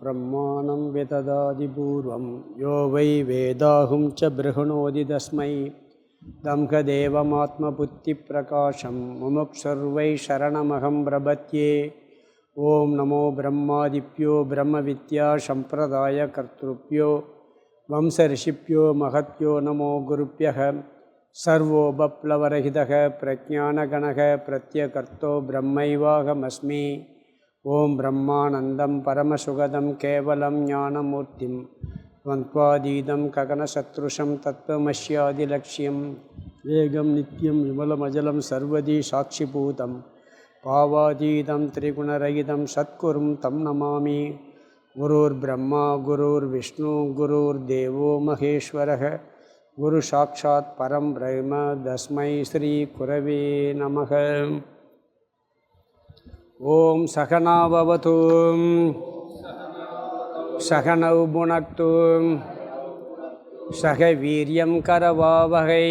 ब्रह्माणं विददाति यो वै वेदाहुं च बृहणोति तस्मै दम्भदेवमात्मबुद्धिप्रकाशं मुमुक्षुर्वै शरणमहं प्रपद्ये। ओं नमो ब्रह्मादिभ्यो ब्रह्मविद्यासम्प्रदायकर्तृभ्यो वंशऋषिभ्यो महद्भ्यो नमो गुरुभ्यः। सर्वोपप्लवरहितः प्रज्ञानगणः प्रत्यकर्तो ब्रह्मैवाहमस्मि। ओं ब्रह्मानन्दं परमसुखदं केवलं ज्ञानमूर्तिं द्वन्द्वातीतं गगनसदृशं तत्त्वमस्यादिलक्ष्यं वेगं नित्यं विमलमजलं सर्वदी साक्षिभूतं भावातीतं त्रिगुणरहितं सद्गुरुं तं नमामि। गुरुर्ब्रह्मा गुरुर्विष्णु गुरुर्देवो महेश्वरः गुरुसाक्षात् परं ब्रह्म तस्मै श्रीगुरवे नमः। ओं सहना भवतु सहनौ भुनक्तु सह वीर्यं करवावहै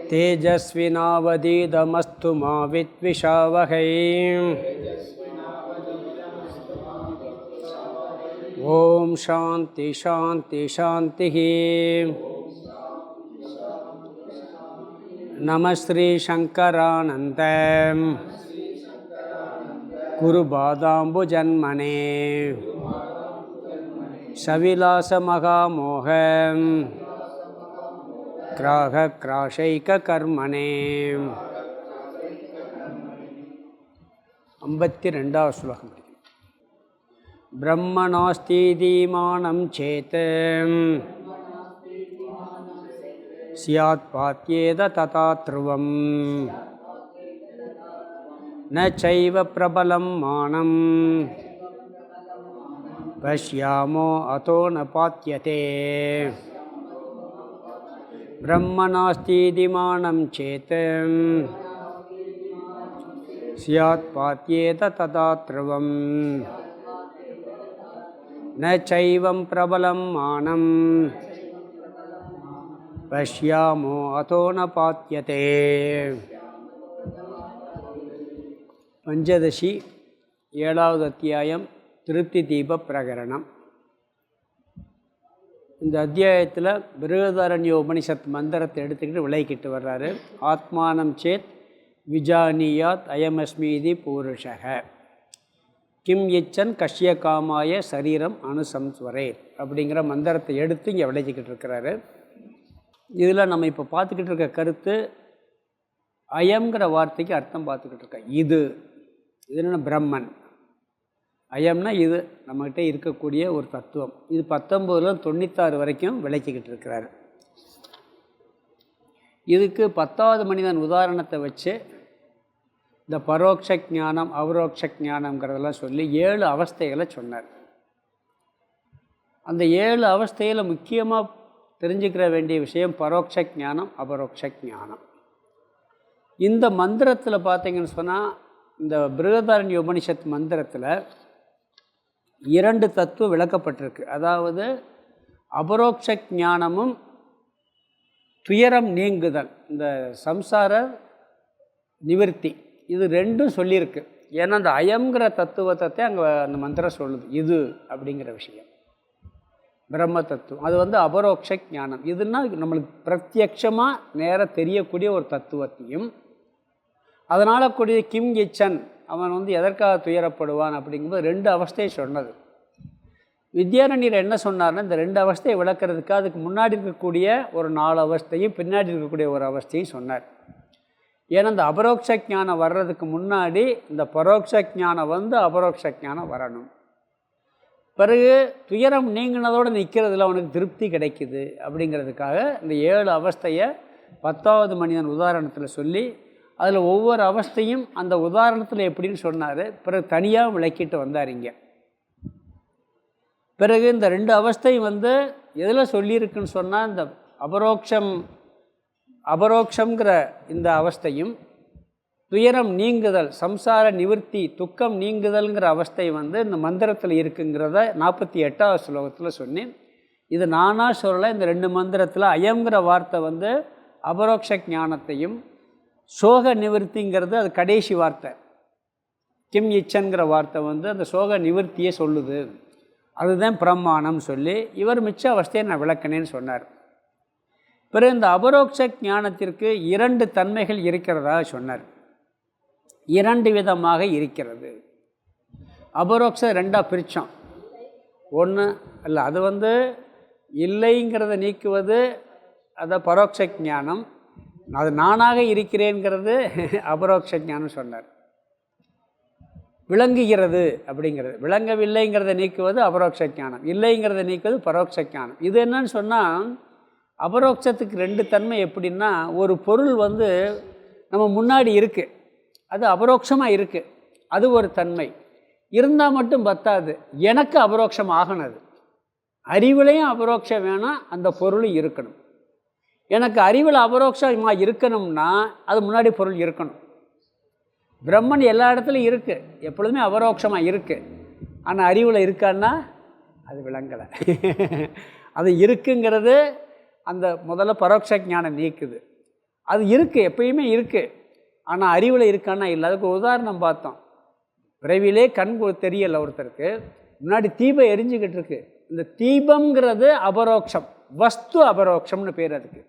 तेजस्विनावधीतमस्तु मा विद्विषावहै। ओं शान्ति शान्ति शान्तिः। नमः श्री शंकरानंद गुरुपादाम्बुजन्मने सविलास महामोह ग्राहक्राशैककर्मणे। 52வது ஸ்லோகம். ब्रह्मणास्तीतिमानं चेत् स्यात् पात्येत तथा ध्रुवं न चैव प्रबलं मानं पश्यामो अतो न पात्यते। ब्रह्मणास्तीतिमानं चेत् स्यात् पात्येत तथा ध्रुवं न चैवं प्रबलं मानं पश्यामो अतो न पात्यते। பஞ்சதசி 7வது அத்தியாயம் திருப்தி தீப பிரகரணம். இந்த அத்தியாயத்தில் பிருகதாரண்ய உபனிஷத் மந்திரத்தை எடுத்துக்கிட்டு விளக்கிட்டு வர்றாரு. ஆத்மானம் சேத் விஜானியாத் அயமஸ்மீதி பூருஷக கிம் இச்சன் கஷ்ய காமாய சரீரம் அனுசம்ஸ்வரே அப்படிங்கிற மந்திரத்தை எடுத்து இங்கே விளைச்சிக்கிட்டு இருக்கிறாரு. இதில் நம்ம இப்போ பார்த்துக்கிட்டு இருக்க கருத்து அயம்ங்கிற வார்த்தைக்கு அர்த்தம் பார்த்துக்கிட்டு இருக்கோம். இது என்ன? பிரம்மன். அயம்னா இது நம்மகிட்ட இருக்கக்கூடிய ஒரு தத்துவம். இது 1996 வரைக்கும் விளக்கிக்கிட்டு இருக்கிறாரு. இதுக்கு 10வது மனிதன் உதாரணத்தை வச்சு இந்த பரோட்ச ஞானம் அபரோக்ஷ ஞானம்ங்கிறதெல்லாம் சொல்லி 7 அவஸ்தைகளை சொன்னார். அந்த 7 அவஸ்தையில் முக்கியமாக தெரிஞ்சுக்கிற வேண்டிய விஷயம் பரோட்ச ஞானம் அபரோக்ஷ ஞானம். இந்த மந்திரத்தில் பார்த்தீங்கன்னு சொன்னால், இந்த பிருகதாரண்ய உபனிஷத் மந்திரத்தில் 2 தத்துவம் விளக்கப்பட்டிருக்கு. அதாவது அபரோக்ஷ ஞானமும் துயரம் நீங்குதல், இந்த சம்சார நிவர்த்தி, இது 2ம் சொல்லியிருக்கு. ஏன்னா அந்த அயம்ங்கிற தத்துவத்தை அங்கே அந்த மந்திரம் சொல்லுது. இது அப்படிங்கிற விஷயம் பிரம்ம தத்துவம். அது அபரோக்ஷ ஞானம். இதுனா நம்மளுக்கு பிரத்யட்சமாக நேராக தெரியக்கூடிய ஒரு தத்துவத்தையும், அதனால் கூடிய கிம் இச்சன் அவன் எதற்காக துயரப்படுவான் அப்படிங்கும்போது 2 அவஸ்தையை சொன்னது. வித்யாரண்யர் என்ன சொன்னார்னா, இந்த 2 அவஸ்தையை விளக்கிறதுக்கு அதுக்கு முன்னாடி இருக்கக்கூடிய ஒரு 4 அவஸ்தையும் பின்னாடி இருக்கக்கூடிய ஒரு அவஸ்தையும் சொன்னார். ஏன்னா இந்த அபரோக்ஷ ஞானம் வர்றதுக்கு முன்னாடி இந்த பரோட்ச ஞானம் அபரோக்ஷ ஞானம் வரணும். பிறகு துயரம் நீங்கினதோடு நிற்கிறதுல அவனுக்கு திருப்தி கிடைக்குது. அப்படிங்கிறதுக்காக இந்த 7 அவஸ்தையை 10வது மனிதன் உதாரணத்தில் சொல்லி, அதில் ஒவ்வொரு அவஸ்தையும் அந்த உதாரணத்தில் எப்படின்னு சொன்னார். பிறகு தனியாக விளக்கிட்டு வந்தார் இங்கே. பிறகு இந்த 2 அவஸ்தை எதில் சொல்லியிருக்குன்னு சொன்னால், இந்த அபரோக்ஷங்கிற இந்த அவஸ்தையும் துயரம் நீங்குதல் சம்சார நிவர்த்தி துக்கம் நீங்குதல்ங்கிற அவஸ்தை இந்த மந்திரத்தில் இருக்குங்கிறத 48வது ஸ்லோகத்தில் சொன்னேன். இது நானாக சொல்லலை. இந்த 2 மந்திரத்தில் அயம்ங்கிற வார்த்தை அபரோக்ஷ ஞானத்தையும், சோக நிவர்த்திங்கிறது அது கடைசி வார்த்தை. கிம் இச்சன்கிற வார்த்தை வந்து அந்த சோக நிவர்த்தியே சொல்லுது, அதுதான் பிரமாணம் சொல்லி இவர் மிச்ச அவஸ்தையை நான் விளக்கினேன்னு சொன்னார். பிறகு இந்த அபரோக்ஷ ஞானத்திற்கு 2 தன்மைகள் இருக்கிறதா சொன்னார். 2 விதமாக இருக்கிறது. அபரோக்ஷ 2ஆக பிரித்தோம். ஒன்று இல்லை, அது வந்து இல்லைங்கிறத நீக்குவது அதை பரோட்ச ஞானம், அது நானாக இருக்கிறேங்கிறது அபரோக்ஷ ஞானம் சொன்னார். விளங்குகிறது அப்படிங்கிறது, விளங்கவில்லைங்கிறத நீக்குவது அபரோக்ஷ ஞானம், இல்லைங்கிறத நீக்குவது பரோட்ச ஞானம். இது என்னன்னு சொன்னால் அபரோக்ஷத்துக்கு 2 தன்மை. எப்படின்னா, ஒரு பொருள் வந்து நம்ம முன்னாடி இருக்குது, அது அபரோக்ஷமாக இருக்குது, அது ஒரு தன்மை. இருந்தால் மட்டும் பத்தாது, எனக்கு அபரோக்ஷம் ஆகணும். அறிவிலையும் அபரோக்ஷம் வேணாம், அந்த பொருளும் இருக்கணும். எனக்கு அறிவில் அபரோக்ஷமாக இருக்கணும்னா அது முன்னாடி பொருள் இருக்கணும். பிரம்மன் எல்லா இடத்துலையும் இருக்குது, எப்பொழுதுமே அபரோக்ஷமாக இருக்குது. ஆனால் அறிவில் இருக்கான்னா அது விளங்கலை. அது இருக்குங்கிறது அந்த முதல்ல பரோட்ச ஞானம் நீக்குது. அது இருக்குது, எப்பயுமே இருக்குது. ஆனால் அறிவில் இருக்கான்னா இல்லை. அதுக்கு உதாரணம் பார்த்தோம். விரைவிலே கண் தெரியலை ஒருத்தருக்கு, முன்னாடி தீபம் எரிஞ்சுக்கிட்டு இருக்கு. இந்த தீபம்ங்கிறது அபரோக்ஷம், வஸ்து அபரோக்ஷம்னு பேர் அதுக்கு.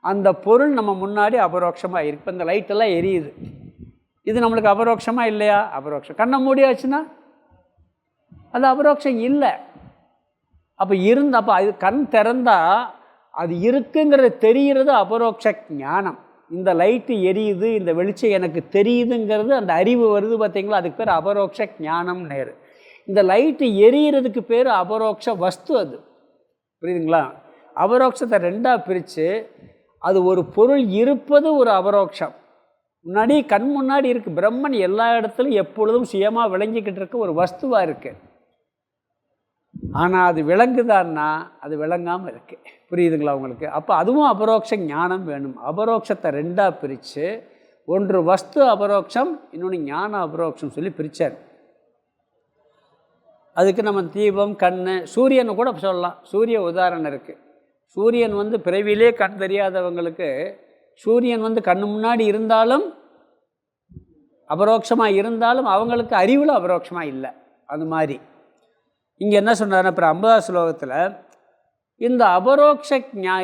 அந்த பொருள் நம்ம முன்னாடி அபரோக்ஷமாக இருக்குது. இப்போ இந்த லைட்டெல்லாம் எரியுது, இது நம்மளுக்கு அபரோக்ஷமாக இல்லையா? அபரோக்ஷம். கண்ணை மூடியாச்சுன்னா அது அபரோக்ஷம் இல்லை. அப்போ அப்போ அது கண் திறந்தால் அது இருக்குங்கிறது தெரிகிறது அபரோக்ஷ ஞானம். இந்த லைட்டு எரியுது, இந்த வெளிச்சம் எனக்கு தெரியுதுங்கிறது அந்த அறிவு வருது பார்த்திங்களா, அதுக்கு பேர் அபரோக்ஷ ஞானம் நேரு. இந்த லைட்டு எரியிறதுக்கு பேர் அபரோக்ஷ வஸ்து. அது புரியுதுங்களா? அபரோக்ஷத்தை 2ஆக பிரித்து, அது ஒரு பொருள் இருப்பது ஒரு அபரோக்ஷம். முன்னாடி கண் முன்னாடி இருக்குது. பிரம்மன் எல்லா இடத்துலையும் எப்பொழுதும் சுயமாக விளங்கிக்கிட்டு இருக்க ஒரு வஸ்துவாக இருக்குது. ஆனால் அது விளங்குதான்னா அது விளங்காமல் இருக்குது. புரியுதுங்களா உங்களுக்கு? அப்போ அதுவும் அபரோக்ஷ ஞானம் வேணும். அபரோக்ஷத்தை 2ஆக பிரித்து, ஒன்று வஸ்து அபரோக்ஷம், இன்னொன்று ஞான அபரோக்ஷம் சொல்லி பிரித்தார். அதுக்கு நம்ம தீபம், கண், சூரியனை கூட சொல்லலாம். சூரிய உதாரணம் இருக்குது. சூரியன் வந்து பிறவிலே கண் தெரியாதவங்களுக்கு சூரியன் வந்து கண்ணு முன்னாடி இருந்தாலும் அபரோக்ஷமாக இருந்தாலும் அவங்களுக்கு அறிவில் அபரோக்ஷமாக இல்லை. அது மாதிரி இங்கே என்ன சொன்னார்? அப்புறம் 50ஆம் ஸ்லோகத்தில் இந்த அபரோக்ஷ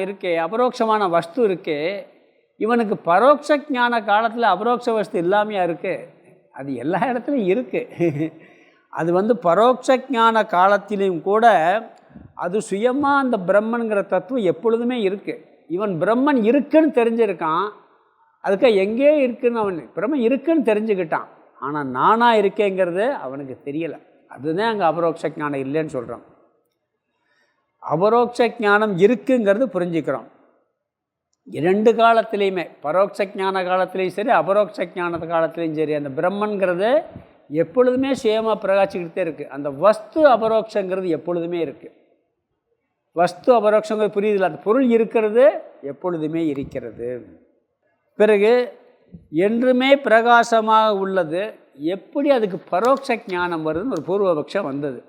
இருக்கே, அபரோக்ஷமான வஸ்து இருக்கே, இவனுக்கு பரோட்ச ஞான காலத்தில் அபரோக்ஷ வஸ்து இல்லாமையாக இருக்குது. அது எல்லா இடத்துலையும் இருக்குது. அது வந்து பரோட்ச ஞான காலத்திலையும் கூட அது சுயமாக அந்த பிரம்மனுங்கிற தத்துவம் எப்பொழுதுமே இருக்குது. இவன் பிரம்மன் இருக்குன்னு தெரிஞ்சிருக்கான், அதுக்காக எங்கேயோ இருக்குன்னு அவன் பிரம்மன் இருக்குன்னு தெரிஞ்சுக்கிட்டான். ஆனால் நானாக இருக்கேங்கிறது அவனுக்கு தெரியலை. அதுதான் அங்கே அபரோக்ஷ ஞானம் இல்லைன்னு சொல்கிறோம். அபரோக்ஷ ஞானம் இருக்குங்கிறது புரிஞ்சுக்கிறோம். 2 காலத்துலேயுமே, பரோட்ச ஞான காலத்துலேயும் சரி, அபரோக்ஷ ஞான காலத்துலேயும் சரி, அந்த பிரம்மன்கிறது எப்பொழுதுமே சுயமாக பிரகாசிக்கிட்டே இருக்குது. அந்த வஸ்து அபரோக்ஷங்கிறது எப்பொழுதுமே இருக்குது. வஸ்து அபரோக்ஷங்கிறது புரியுதில்ல, அந்த பொருள் இருக்கிறது எப்பொழுதுமே இருக்கிறது. பிறகு என்றுமே பிரகாசமாக உள்ளது, எப்படி அதுக்கு பரோட்ச ஞானம் வருதுன்னு ஒரு பூர்வபக்ஷம் வந்தது.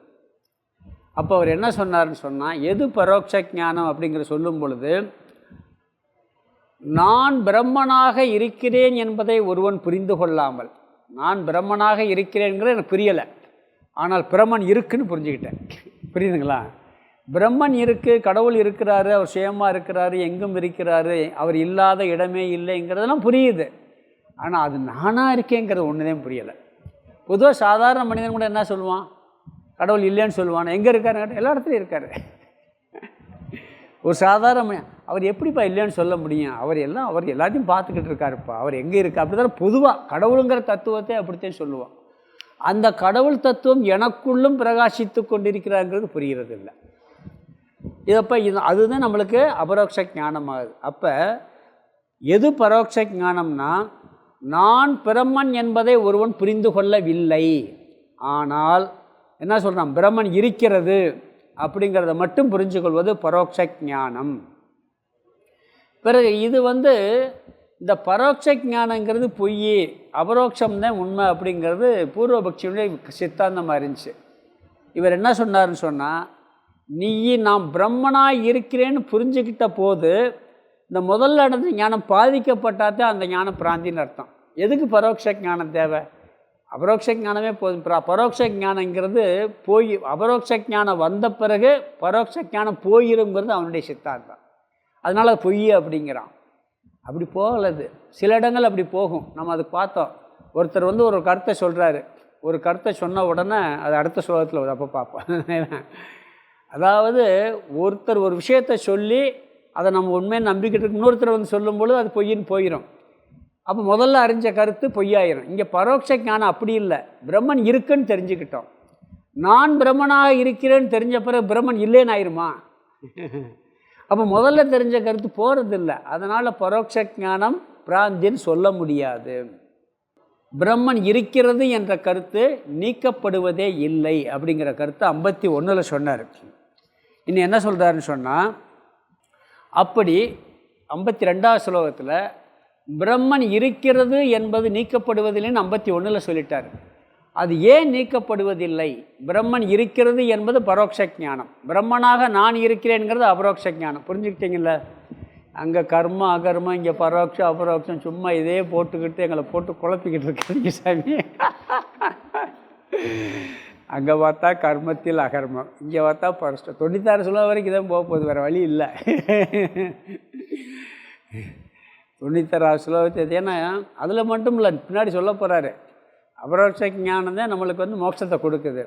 அப்போ அவர் என்ன சொன்னார்னு சொன்னால், எது பரோட்ச ஞானம் அப்படிங்கிற சொல்லும் பொழுது, நான் பிரம்மனாக இருக்கிறேன் என்பதை ஒருவன் புரிந்து கொள்ளாமல், நான் பிரம்மனாக இருக்கிறேங்கிறது எனக்கு புரியலை, ஆனால் பிரம்மன் இருக்குன்னு புரிஞ்சுக்கிட்டேன். புரியுதுங்களா? பிரம்மன் இருக்குது, கடவுள் இருக்கிறாரு, அவர் சுயமாக இருக்கிறாரு, எங்கும் இருக்கிறாரு, அவர் இல்லாத இடமே இல்லைங்கிறதெல்லாம் புரியுது. ஆனால் அது நானாக இருக்கேங்கிறது ஒன்று தான் புரியலை. பொதுவாக சாதாரண மனிதன் கூட என்ன சொல்லுவான்? கடவுள் இல்லைன்னு சொல்லுவான். எங்கே இருக்காரு? எல்லா இடத்துலையும் இருக்கார். ஒரு சாதாரண அவர் எப்படிப்பா இல்லைன்னு சொல்ல முடியும்? அவர் எல்லாத்தையும் பார்த்துக்கிட்டு இருக்காருப்பா, அவர் எங்கே இருக்கா? அப்படி தானே பொதுவாக கடவுளுங்கிற தத்துவத்தை அப்படித்தான் சொல்லுவான். அந்த கடவுள் தத்துவம் எனக்குள்ளும் பிரகாசித்து கொண்டிருக்கிறாங்கிறது புரிகிறது இல்லை. அதுதான் நம்மளுக்கு அபரோக்ஷ ஞானமாகுது. அப்போ எது பரோட்ச ஞானம்னா, நான் பிரம்மன் என்பதை ஒருவன் புரிந்து கொள்ளவில்லை, ஆனால் என்ன சொல்கிறான்? பிரம்மன் இருக்கிறது அப்படிங்கிறத மட்டும் புரிஞ்சு கொள்வது பரோட்ச ஞானம். பிறகு இது வந்து இந்த பரோட்ச ஞானங்கிறது பொய், அபரோக்ஷம்தான் உண்மை அப்படிங்கிறது பூர்வபக்ஷியுடைய சித்தாந்தமாக இருந்துச்சு. இவர் என்ன சொன்னார்னு சொன்னால், நான் பிரம்மனாக இருக்கிறேன்னு புரிஞ்சுக்கிட்ட போது இந்த முதல்ல நடந்த ஞானம் பாதிக்கப்பட்டாதான் அந்த ஞானம் பிராந்தின்னு அர்த்தம். எதுக்கு பரோட்ச ஞானம் தேவை? அபரோக்ஷ ஞானமே போதும். பரோட்ச ஞானங்கிறது போய் அபரோக்ஷ ஞானம் வந்த பிறகு பரோட்ச ஞானம் போயிருங்கிறது அவனுடைய சித்தாந்தம். அதனால் அது பொய் அப்படிங்கிறான். அப்படி போகலது. சில இடங்கள் அப்படி போகும். நம்ம அது பார்த்தோம். ஒருத்தர் வந்து ஒரு கருத்தை சொல்கிறாரு. ஒரு கருத்தை சொன்ன உடனே அது அடுத்த ஸ்லோகத்தில் ஒரு அப்போ பார்ப்போம். அதாவது ஒருத்தர் ஒரு விஷயத்தை சொல்லி அதை நம்ம உண்மையை நம்பிக்கிட்டு இன்னொருத்தர் வந்து சொல்லும்பொழுது அது பொய்ன்னு போயிடும். அப்போ முதல்ல அறிஞ்ச கருத்து பொய்யாயிரும். இங்கே பரோட்ச ஞானம் அப்படி இல்லை. பிரம்மன் இருக்குன்னு தெரிஞ்சுக்கிட்டோம். நான் பிரம்மனாக இருக்கிறேன்னு தெரிஞ்ச பிறகு பிரம்மன் இல்லைன்னு ஆயிருமா? அப்போ முதல்ல தெரிஞ்ச கருத்து போகிறது இல்லை. அதனால் பரோட்ச ஞானம் பிராந்தின்னு சொல்ல முடியாது. பிரம்மன் இருக்கிறது என்ற கருத்து நீக்கப்படுவதே இல்லை அப்படிங்கிற கருத்து 51 சொன்னார். இன்னும் என்ன சொல்கிறாருன்னு சொன்னால், அப்படி 52வது ஸ்லோகத்தில் பிரம்மன் இருக்கிறது என்பது நீக்கப்படுவதில்லைன்னு 51 சொல்லிட்டார். அது ஏன் நீக்கப்படுவதில்லை? பிரம்மன் இருக்கிறது என்பது பரோட்ச ஞானம். பிரம்மனாக நான் இருக்கிறேங்கிறது அபரோக்ஷ ஞானம். புரிஞ்சுக்கிட்டீங்கள? அங்கே கர்மம் அகர்மம், இங்கே பரோட்சம் அபரோக்ஷம், சும்மா இதே போட்டுக்கிட்டு எங்களை போட்டு குழப்பிக்கிட்டு இருக்கிறீங்க சாமி. அங்கே பார்த்தா கர்மத்தில் அகர்மம், இங்கே பார்த்தா பரோட்சம். 96 சொல்ல வரைக்கும் இதான் போக போகுது, வேறு வழி இல்லை. 96 ஸ்லோகத்தை. ஏன்னா அதில் மட்டும் இல்லை, பின்னாடி சொல்ல போகிறாரு. அபரோக்ஷ ஞானம் தான் நம்மளுக்கு வந்து மோட்சத்தை கொடுக்குது.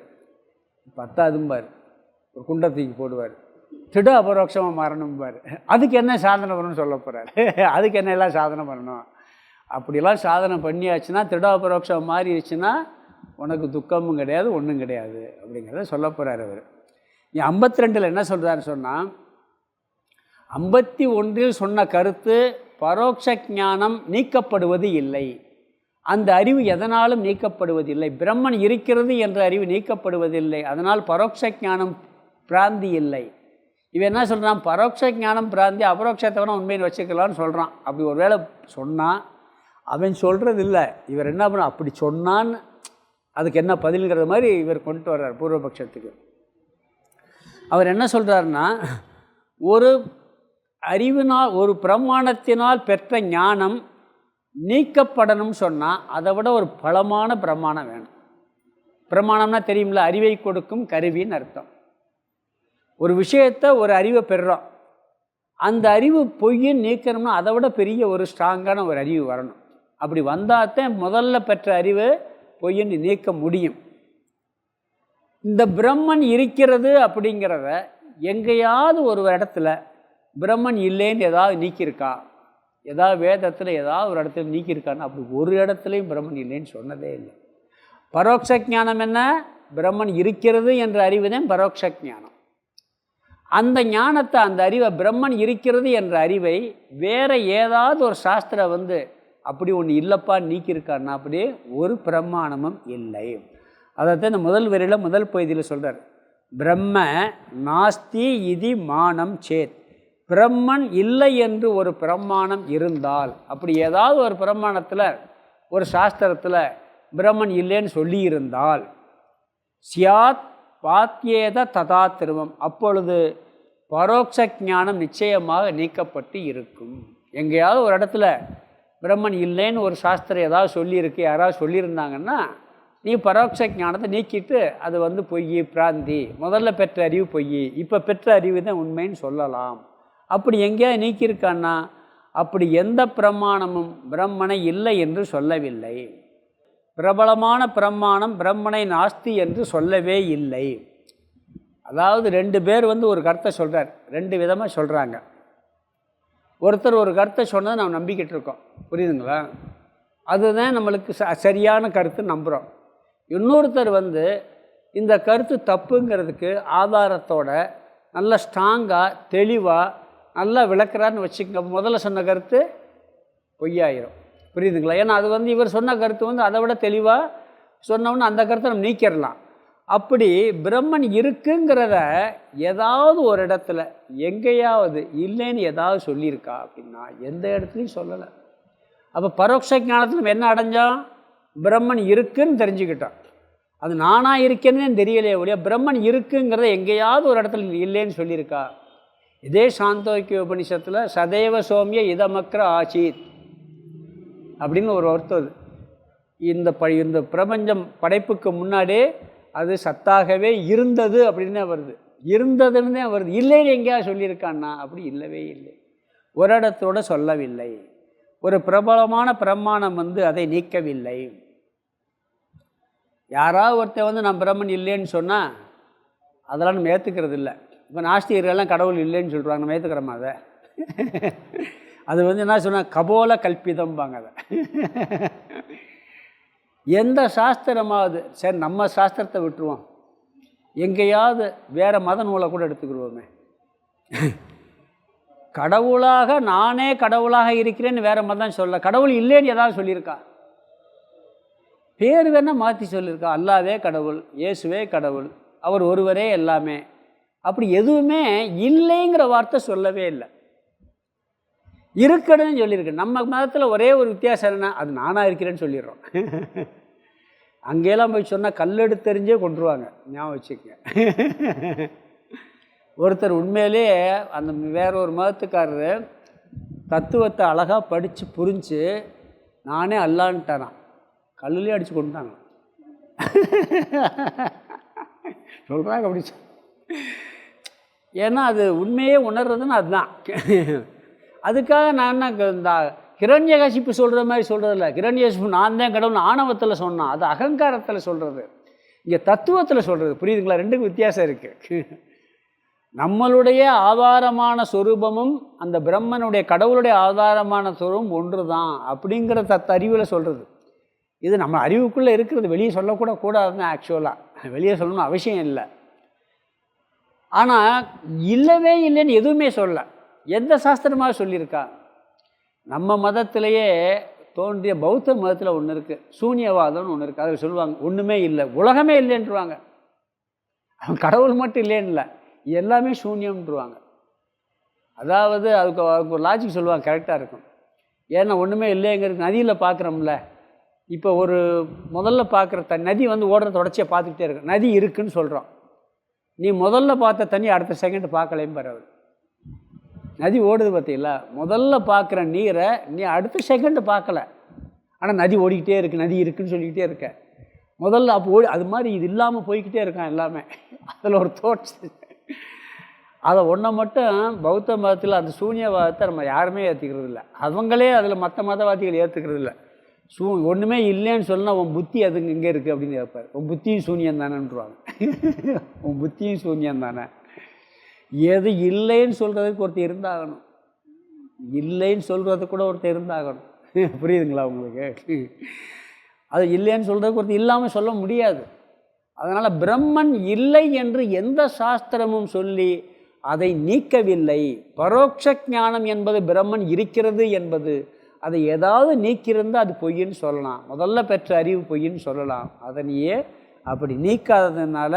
10பார் ஒரு குண்டை தூக்கி போடுவார், திட அபரோக்ஷமாக மாறணும்பார். அதுக்கு என்ன சாதனை பண்ணணும்னு சொல்ல போகிறார். அதுக்கு என்ன எல்லாம் சாதனை பண்ணணும்? அப்படிலாம் சாதனை பண்ணியாச்சுன்னா திட அபரோக்ஷம் மாறிடுச்சுன்னா உனக்கு துக்கமும் கிடையாது, ஒன்றும் கிடையாது அப்படிங்கிறத சொல்ல போகிறார் அவர். 52 என்ன சொல்கிறாருன்னு சொன்னால், 51 சொன்ன கருத்து பரோட்ச ஞானம் நீக்கப்படுவது இல்லை. அந்த அறிவு எதனாலும் நீக்கப்படுவதில்லை. பிரம்மன் இருக்கிறது என்ற அறிவு நீக்கப்படுவதில்லை. அதனால் பரோட்ச ஞானம் பிராந்தி இல்லை. இவன் என்ன சொல்கிறான்? பரோட்ச ஞானம் பிராந்தி, அபரோக்ஷத்தை வேணால் உண்மைன்னு வச்சுக்கலான்னு சொல்கிறான். அப்படி ஒரு வேளை சொன்னான். அவன் சொல்கிறது இல்லை, இவர் என்ன பண்ண அப்படி சொன்னான்னு அதுக்கு என்ன பதில்கிற மாதிரி இவர் கொண்டு வர்றார் பூர்வபக்ஷத்துக்கு. அவர் என்ன சொல்கிறாருன்னா, ஒரு அறிவினால் ஒரு பிரமாணத்தினால் பெற்ற ஞானம் நீக்கப்படணும்னு சொன்னால் அதை விட ஒரு பலமான பிரமாணம் வேணும். பிரமாணம்னா தெரியுமில்ல, அறிவை கொடுக்கும் கருவின்னு அர்த்தம். ஒரு விஷயத்தை ஒரு அறிவை பெறுறோம், அந்த அறிவு பொய்ன்னு நீக்கணும்னா அதை விட பெரிய ஒரு ஸ்ட்ராங்கான ஒரு அறிவு வரணும். அப்படி வந்தால்தான் முதல்ல பெற்ற அறிவு பொய்ன்னு நீக்க முடியும். இந்த பிரம்மன் இருக்கிறது அப்படிங்கிறத எங்கேயாவது ஒரு இடத்துல பிரம்மன் இல்லைன்னு ஏதாவது நீக்கியிருக்கா? ஏதாவது வேதத்தில் ஏதாவது ஒரு இடத்துல நீக்கியிருக்கான்னு? அப்படி ஒரு இடத்துலையும் பிரம்மன் இல்லைன்னு சொன்னதே இல்லை. பரோட்ச ஞானம் என்ன? பிரம்மன் இருக்கிறது என்ற அறிவு தான் பரோட்ச ஞானம். அந்த ஞானத்தை, அந்த அறிவை, பிரம்மன் இருக்கிறது என்ற அறிவை வேறு ஏதாவது ஒரு சாஸ்திரம் வந்து அப்படி ஒன்று இல்லைப்பா நீக்கியிருக்காருன்னா அப்படியே ஒரு பிரமாணமும் இல்லை. அதைத்தான் இந்த முதல் வரியில் முதல் பகுதியில் சொல்கிறார். பிரம்ம நாஸ்தி இதி மானம் சேத். பிரம்மன் இல்லை என்று ஒரு பிரமாணம் இருந்தால், அப்படி ஏதாவது ஒரு பிரமாணத்தில் ஒரு சாஸ்திரத்தில் பிரம்மன் இல்லைன்னு சொல்லியிருந்தால், சியாத் பாத்தியேத ததா திருவம், அப்பொழுது பரோட்ச ஞானம் நிச்சயமாக நீக்கப்பட்டு இருக்கும். எங்கேயாவது ஒரு இடத்துல பிரம்மன் இல்லைன்னு ஒரு சாஸ்திரம் ஏதாவது சொல்லியிருக்கு, யாராவது சொல்லியிருந்தாங்கன்னா நீ பரோட்ச ஞானத்தை நீக்கிட்டு அது வந்து பொய் பிராந்தி, முதல்ல பெற்ற அறிவு பொய், இப்போ பெற்ற அறிவு தான் உண்மைன்னு சொல்லலாம். அப்படி எங்கேயாவது நீக்கியிருக்கான்னா அப்படி எந்த பிரமாணமும் பிரம்மனை இல்லை என்று சொல்லவில்லை. பிரபலமான பிரமாணம் பிரம்மனை நாஸ்தி என்று சொல்லவே இல்லை. அதாவது 2 பேர் வந்து ஒரு கருத்தை சொல்கிறார், 2 விதமாக சொல்கிறாங்க. ஒருத்தர் ஒரு கருத்தை சொன்னதை நாம் நம்பிக்கிட்டு இருக்கோம், புரியுதுங்களா? அதுதான் நம்மளுக்கு சரியான கருத்து நம்புகிறோம். இன்னொருத்தர் வந்து இந்த கருத்து தப்புங்கிறதுக்கு ஆதாரத்தோட நல்ல ஸ்ட்ராங்காக தெளிவாக நல்லா விளக்குறான்னு வச்சுக்கோங்க. முதல்ல சொன்ன கருத்து பொய்யாயிரும், புரியுதுங்களா? ஏன்னா அது வந்து இவர் சொன்ன கருத்து வந்து அதை விட தெளிவாக சொன்னோன்னு அந்த கருத்தை நம்ம நீக்கிடலாம். அப்படி பிரம்மன் இருக்குங்கிறத ஏதாவது ஒரு இடத்துல எங்கேயாவது இல்லைன்னு ஏதாவது சொல்லியிருக்கா அப்படின்னா எந்த இடத்துலையும் சொல்லலை. அப்போ பரோட்ச ஞானத்தில் நம்ம என்ன அடைஞ்சோம்? பிரம்மன் இருக்குன்னு தெரிஞ்சுக்கிட்டோம். அது நானாக இருக்கேன்னு தெரியலையே ஒழிய பிரம்மன் இருக்குங்கிறத எங்கேயாவது ஒரு இடத்துல இல்லைன்னு சொல்லியிருக்கா? இதே சாந்தோக்கிய உபனிஷத்தில் சதேவ சோமிய இதமக்ர ஆசீத் அப்படின்னு ஒரு அர்த்தம். இந்த பிரபஞ்சம் படைப்புக்கு முன்னாடியே அது சத்தாகவே இருந்தது அப்படின்னு வருது, இருந்ததுன்னு வருது. இல்லைன்னு எங்கேயா சொல்லியிருக்கான்னா அப்படி இல்லவே இல்லை, ஒரு இடத்தோட சொல்லவில்லை. ஒரு பிரபலமான பிரமாணம் அதை நீக்கவில்லை. யாராவது ஒருத்தர் நான் பிரம்மன் இல்லைன்னு சொன்னால் அதெல்லாம் நம்ம ஏற்றுக்கிறது இல்லை. இப்போ நாஸ்திகர்கள்லாம் கடவுள் இல்லைன்னு சொல்கிறாங்க, நம்ம ஏற்றுக்கிறோமா அதை? அது என்ன சொன்னால் கபோல கல்பிதம்பாங்க அதை. எந்த சாஸ்திரமாவது சரி, நம்ம சாஸ்திரத்தை விட்டுருவோம், எங்கேயாவது வேறு மத நூலை கூட எடுத்துக்கிடுவோமே. கடவுளாக நானே கடவுளாக இருக்கிறேன்னு வேறு மதம் சொல்ல, கடவுள் இல்லைன்னு ஏதாவது சொல்லியிருக்கா? பேர் வேணால் மாற்றி சொல்லியிருக்கா. அல்லாவே கடவுள், இயேசுவே கடவுள், அவர் ஒருவரே எல்லாமே, அப்படி எதுவுமே இல்லைங்கிற வார்த்தை சொல்லவே இல்லை. இருக்கணும்னு சொல்லியிருக்கு. நம்ம மதத்தில் ஒரே ஒரு வித்தியாசம் என்ன, அது நானாக இருக்கிறேன்னு சொல்லிடுறோம். அங்கேயெல்லாம் போய் சொன்னால் கல்லெடுத்தெறிஞ்சே கொண்டுருவாங்க, ஞாபகம் வச்சுக்கங்க. ஒருத்தர் உண்மையிலே அந்த வேற ஒரு மதத்துக்காரர் தத்துவத்தை அழகாக படித்து புரிஞ்சு நானே அல்லான்ட்டாரான், கல்லுலேயே அடித்து கொண்டுட்டாங்க. சொல்கிறாங்க அப்படி. ஏன்னா அது உண்மையே உணர்றதுன்னு அதுதான். அதுக்காக நான் என்ன இந்த ஹிரண்யகசிப்பு சொல்கிற மாதிரி சொல்கிறதில்ல. ஹிரண்யகசிப்பு நான் தான் கடவுள் ஆணவத்தில் சொன்னான், அது அகங்காரத்தில் சொல்கிறது, இங்கே தத்துவத்தில் சொல்கிறது. புரியுதுங்களா? ரெண்டுக்கும் வித்தியாசம் இருக்குது. நம்மளுடைய ஆதாரமான சொரூபமும் அந்த பிரம்மனுடைய கடவுளுடைய ஆதாரமான சொரூபம் ஒன்று தான் அப்படிங்கிற அறிவில் சொல்கிறது. இது நம்ம அறிவுக்குள்ளே இருக்கிறது, வெளியே சொல்லக்கூட கூடாதுன்னு ஆக்சுவலாக வெளியே சொல்லணும்னு அவசியம் இல்லை. ஆனால் இல்லவே இல்லைன்னு எதுவுமே சொல்ல. எந்த சாஸ்திரமாக சொல்லியிருக்கா? நம்ம மதத்திலேயே தோன்றிய பௌத்த மதத்தில் ஒன்று இருக்குது, சூன்யவாதம்னு ஒன்று இருக்குது. அதில் சொல்லுவாங்க ஒன்றுமே இல்லை, உலகமே இல்லைன்றுவாங்க. அவன் கடவுள் மட்டும் இல்லைன்னு இல்லை, எல்லாமே சூன்யம்ன்றுவாங்க. அதாவது அதுக்கு ஒரு லாஜிக் சொல்லுவாங்க, கரெக்டாக இருக்கும். ஏன்னா ஒன்றுமே இல்லைங்கிறது நதியில் பார்க்குறோம்ல. இப்போ ஒரு முதல்ல பார்க்குற நதி ஓடுற தொடர்ச்சியாக பார்த்துக்கிட்டே இருக்கு, நதி இருக்குதுன்னு சொல்கிறோம். நீ முதல்ல பார்த்த தண்ணி அடுத்த செகண்ட் பார்க்கலையும் பரவாயில்ல, நதி ஓடுது பார்த்தீங்களா? முதல்ல பார்க்குற நீரை நீ அடுத்த செகண்டு பார்க்கல, ஆனால் நதி ஓடிக்கிட்டே இருக்குது, நதி இருக்குதுன்னு சொல்லிக்கிட்டே இருக்க. முதல்ல அப்போ அது மாதிரி இது இல்லாமல் போய்கிட்டே இருக்கான் எல்லாமே. அதில் ஒரு தோட்ஸ். அதை ஒன்றை மட்டும் பௌத்த மதத்தில் அந்த சூன்யவாதத்தை நம்ம யாருமே ஏற்றுக்கிறது இல்லை. அவங்களே அதில் மற்ற மதவாதிகள் ஏற்றுக்கிறது இல்லை. ஒன்றுமே இல்லைன்னு சொன்னால் உன் புத்தி அதுங்க இங்கே இருக்குது அப்படின்னு கேட்பார். உன் புத்தியும் சூன்யம் தானேன்றாங்க. உன் புத்தியும் சூன்யம் தானே. எது இல்லைன்னு சொல்கிறதுக்கு ஒருத்தர் இருந்தாகணும், இல்லைன்னு சொல்கிறது கூட ஒருத்தர் இருந்தாகணும். புரியுதுங்களா உங்களுக்கு? அது இல்லைன்னு சொல்கிறதுக்கு ஒருத்தர் இல்லாமல் சொல்ல முடியாது. அதனால் பிரம்மன் இல்லை என்று எந்த சாஸ்திரமும் சொல்லி அதை நீக்கவில்லை. பரோட்ச ஞானம் என்பது பிரம்மன் இருக்கிறது என்பது, அதை ஏதாவது நீக்கியிருந்தால் அது பொய்ன்னு சொல்லலாம், முதல்ல பெற்ற அறிவு பொய்ன்னு சொல்லலாம். அதனையே அப்படி நீக்காததுனால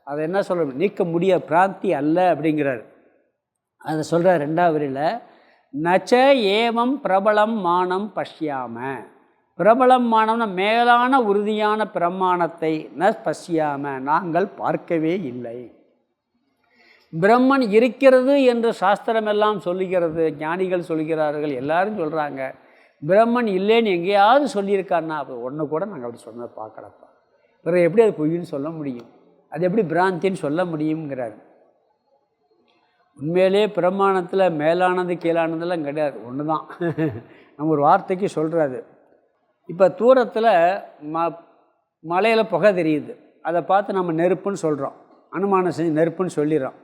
அதை என்ன சொல்ல, நீக்க முடிய பிராந்தி அல்ல அப்படிங்கிறார். அதை சொல்கிறார் ரெண்டாவது வரியில், நச்ச ஏவம் பிரபலம் மானம் பஷ்யாம. பிரபலம் மானம்னா மேலான உறுதியான பிரமாணத்தை ந பஷ்யாம நாங்கள் பார்க்கவே இல்லை. பிரம்மன் இருக்கிறது என்று சாஸ்திரமெல்லாம் சொல்லுகிறது, ஞானிகள் சொல்கிறார்கள், எல்லாரும் சொல்கிறாங்க. பிரம்மன் இல்லைன்னு எங்கேயாவது சொல்லியிருக்காருன்னா அப்போ ஒன்று கூட நாங்கள் அப்படி சொன்னதை பார்க்கலப்பா. வேறு எப்படி அது பொய்ன்னு சொல்ல முடியும், அது எப்படி பிராந்தின்னு சொல்ல முடியுங்கிறார். உண்மையிலே பிரமாணத்தில் மேலானது கீழானதெல்லாம் கிடையாது, ஒன்று தான். நம்ம ஒரு வார்த்தைக்கு சொல்கிறாரு. இப்போ தூரத்தில் மலையில் புகை தெரியுது, அதை பார்த்து நம்ம நெருப்புன்னு சொல்கிறோம், அனுமானம் செஞ்சு நெருப்புன்னு சொல்லிடுறோம்.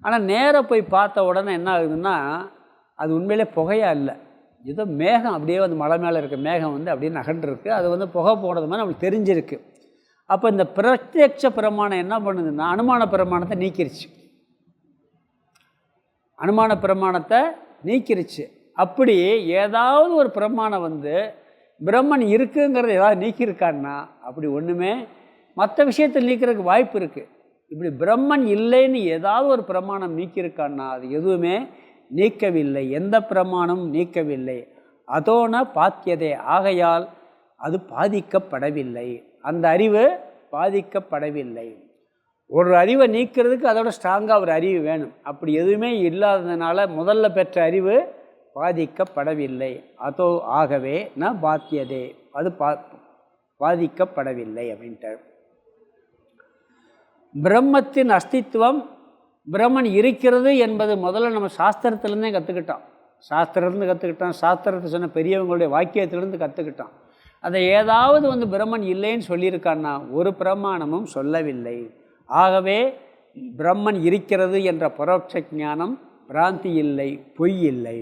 ஆனால் நேராக போய் பார்த்த உடனே என்ன ஆகுதுன்னா அது உண்மையிலே புகையாக இல்லை, ஏதோ மேகம் அப்படியே மலை மேலே இருக்க மேகம் அப்படியே நகண்டிருக்கு, அது புகை போடுறது மாதிரி நம்மளுக்கு தெரிஞ்சிருக்கு. அப்போ இந்த பிரத்யட்ச பிரமாணம் என்ன பண்ணுதுன்னா அனுமான பிரமாணத்தை நீக்கிருச்சு, அனுமான பிரமாணத்தை நீக்கிருச்சு. அப்படி ஏதாவது ஒரு பிரமாணம் பிரம்மன் இருக்குங்கிறத ஏதாவது நீக்கியிருக்கான்னா அப்படி ஒன்றுமே மற்ற விஷயத்தில் நீக்கிறதுக்கு வாய்ப்பு இருக்குது. இப்படி பிரம்மன் இல்லைன்னு ஏதாவது ஒரு பிரமாணம் நீக்கியிருக்கான்னா அது எதுவுமே நீக்கவில்லை, எந்த பிரமாணமும் நீக்கவில்லை. அதோன பாத்தியதே, ஆகையால் அது பாதிக்கப்படவில்லை, அந்த அறிவு பாதிக்கப்படவில்லை. ஒரு அறிவை நீக்கிறதுக்கு அதோட ஸ்ட்ராங்காக ஒரு அறிவு வேணும், அப்படி எதுவுமே இல்லாததுனால முதல்ல பெற்ற அறிவு பாதிக்கப்படவில்லை. அதோ ஆகவே ந பாத்தியதே, அது பாதிக்கப்படவில்லை அப்படின்ட்டார். பிரம்மத்தின் அஸ்தித்வம், பிரம்மன் இருக்கிறது என்பது முதல்ல நம்ம சாஸ்திரத்துலேருந்தே கற்றுக்கிட்டோம். சாஸ்திரத்துலேருந்து கற்றுக்கிட்டோம், சாஸ்திரத்தை சொன்ன பெரியவங்களுடைய வாக்கியத்திலேருந்து கற்றுக்கிட்டோம். அதை ஏதாவது பிரம்மன் இல்லைன்னு சொல்லியிருக்கான்னா ஒரு பிரமாணமும் சொல்லவில்லை. ஆகவே பிரம்மன் இருக்கிறது என்ற பரோட்ச ஞானம் பிராந்தி இல்லை, பொய் இல்லை,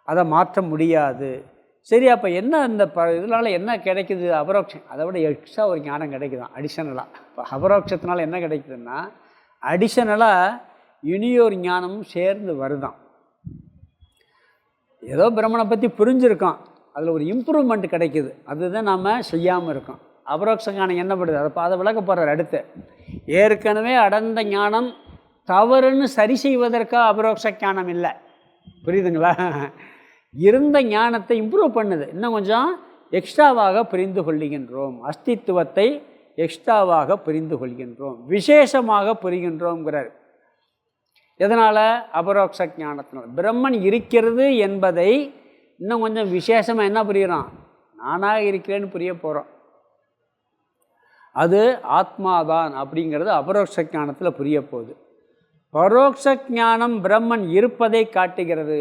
அதை மாற்ற முடியாது. சரி, அப்போ என்ன இந்த இதனால் என்ன கிடைக்குது? அபரோக்ஷம். அதை விட எக்ஸ்ட்ரா ஒரு ஞானம் கிடைக்குதான் அடிஷனலாக. இப்போ அபரோக்ஷத்தினால என்ன கிடைக்குதுன்னா அடிஷனலாக இனியொரு ஞானமும் சேர்ந்து வருதான். ஏதோ பிரம்மனை பற்றி புரிஞ்சுருக்கோம், அதில் ஒரு இம்ப்ரூவ்மெண்ட் கிடைக்குது, அதுதான் நாம் செய்யாமல் இருக்கோம். அபரோக்ஷ ஞானம் என்ன பண்ணுது? அதை விளக்க போகிறார் அடுத்து. ஏற்கனவே அடர்ந்த ஞானம் தவறுன்னு சரி செய்வதற்காக அபரோக்ஷ ஞானம் இல்லை, புரியுதுங்களா? இருந்த ஞானத்தை இம்ப்ரூவ் பண்ணுது, இன்னும் கொஞ்சம் எக்ஸ்ட்ராவாக புரிந்து கொள்கின்றோம், அஸ்தித்துவத்தை எக்ஸ்ட்ராவாக புரிந்து கொள்கின்றோம், விசேஷமாக புரிகின்றோங்கிறார். எதனால்? அபரோக்ஷ ஞானத்தினால். பிரம்மன் இருக்கிறது என்பதை இன்னும் கொஞ்சம் விசேஷமாக என்ன புரிகிறோம்? நானாக இருக்கிறேன்னு புரிய போகிறோம். அது ஆத்மாதான் அப்படிங்கிறது அபரோக்ஷ ஞானத்தில் புரிய போகுது. பரோட்ச ஞானம் பிரம்மன் இருப்பதை காட்டுகிறது,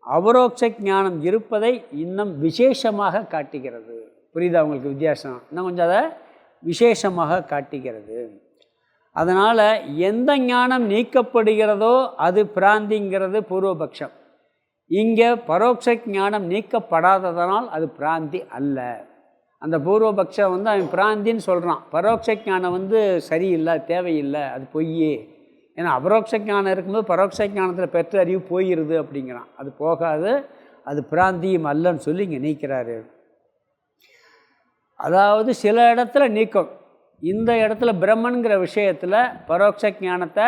அபரோக்ஷ ஞானம் இருப்பதை இன்னும் விசேஷமாக காட்டுகிறது. புரியுதா உங்களுக்கு வித்தியாசம்? இன்னும் கொஞ்சம் அதை விசேஷமாக காட்டுகிறது. அதனால் எந்த ஞானம் நீக்கப்படுகிறதோ அது பிராந்திங்கிறது பூர்வபக்ஷம். இங்கே பரோட்ச ஞானம் நீக்கப்படாததனால் அது பிராந்தி அல்ல. அந்த பூர்வபக்ஷம் அவன் பிராந்தின்னு சொல்கிறான். பரோட்ச ஞானம் சரியில்லை, தேவையில்லை, அது பொய்யே. ஏன்னா அபரோக்ஷ ஞானம் இருக்கும்போது பரோட்ச ஞானத்தில் பெற்ற அறிவு போயிடுது அப்படிங்கிறான். அது போகாது, அது பிராந்தியும் அல்லன்னு சொல்லி இங்கே நீக்கிறாரு. அதாவது சில இடத்துல நீக்கம், இந்த இடத்துல பிரம்மன்கிற விஷயத்தில் பரோட்ச ஞானத்தை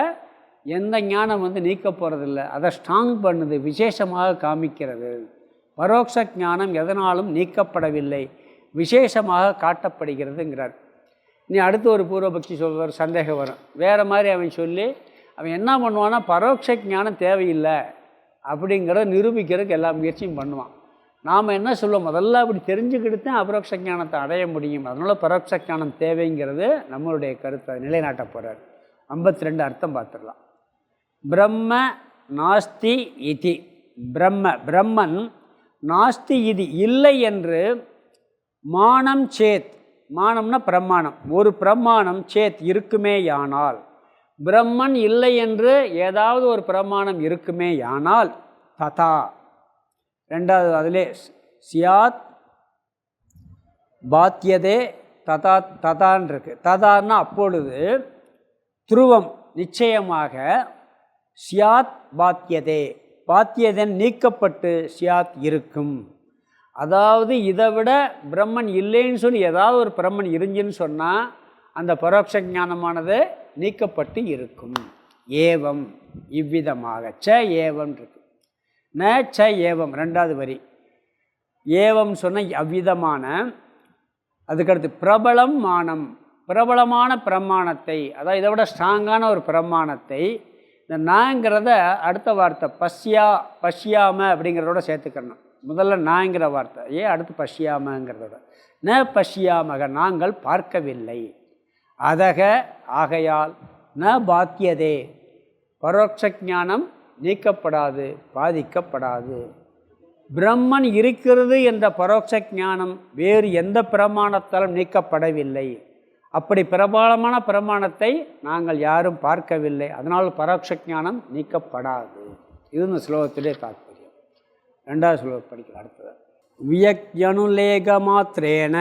எந்த ஞானம் நீக்க போகிறதில்ல, அதை ஸ்ட்ராங் பண்ணுது, விசேஷமாக காமிக்கிறது. பரோட்ச ஞானம் எதனாலும் நீக்கப்படவில்லை, விசேஷமாக காட்டப்படுகிறதுங்கிறார். நீ அடுத்து ஒரு பூர்வபக்ஷி சொல்வார், சந்தேகம் வரும். வேறு மாதிரி அவன் சொல்லி அவன் என்ன பண்ணுவான்னா பரோட்ச ஞானம் தேவையில்லை அப்படிங்கிறத நிரூபிக்கிறதுக்கு எல்லா முயற்சியும் பண்ணுவான். நாம் என்ன சொல்லுவோம்? முதல்ல அப்படி தெரிஞ்சுக்கிட்டு தான் அபரோக்ஷ ஞானத்தை அடைய முடியும். அதனால் பரோட்ச ஞானம் தேவைங்கிறது நம்மளுடைய கருத்தை நிலைநாட்ட போகிறார். 52 அர்த்தம் பார்த்துடலாம். பிரம்ம நாஸ்தி இதி, பிரம்மன் நாஸ்தி இது இல்லை என்று மானம் சேத், மானம்னா பிரமாணம், ஒரு பிரமாணம் சேத் இருக்குமேயானால், பிரம்மன் இல்லை என்று ஏதாவது ஒரு பிரமாணம் இருக்குமேயானால், ததா ரெண்டாவது அதிலே சியாத் பாத்தியதே ததா, ததான் இருக்கு. ததான்னா அப்பொழுது, துருவம் நிச்சயமாக, சியாத் பாத்தியதே, பாத்தியதன் நீக்கப்பட்டு சியாத் இருக்கும். அதாவது இதை விட பிரம்மன் இல்லைன்னு சொல்லி ஏதாவது ஒரு பிரம்மன் இருந்துன்னு சொன்னால் அந்த பரோட்ச ஞானமானது நீக்கப்பட்டு இருக்கும். ஏவம் இவ்விதமாக, ச ஏவம் இருக்கு, ந ச ஏவம் ரெண்டாவது வரி. ஏவம் சொன்ன அவ்விதமான, அதுக்கடுத்து பிரபலம் மானம், பிரபலமான பிரமாணத்தை, அதாவது இதை விட ஸ்ட்ராங்கான ஒரு பிரமாணத்தை, இந்த நாங்கிறத அடுத்த வார்த்தை பஷ்யாம அப்படிங்கிறதோட சேர்த்துக்கணும். முதல்ல நாங்கிற வார்த்தை அடுத்து பஷ்யாமங்கிறதோட, ந பஷ்யாமக நாங்கள் பார்க்கவில்லை, அதக ஆகையால், ந பாத்தியதே பரோட்ச ஞானம் நீக்கப்படாது, பாதிக்கப்படாது. பிரம்மன் இருக்கிறது என்ற பரோட்ச ஞானம் வேறு எந்த பிரமாணத்தாலும் நீக்கப்படவில்லை. அப்படி பிரபலமான பிரமாணத்தை நாங்கள் யாரும் பார்க்கவில்லை, அதனால் பரோட்ச ஞானம் நீக்கப்படாது. இது இந்த ஸ்லோகத்திலே தாத்பரியம். ரெண்டாவது ஸ்லோகம் படிக்கலாம். அடுத்தது வியக்யனுலேக மாத்திரேன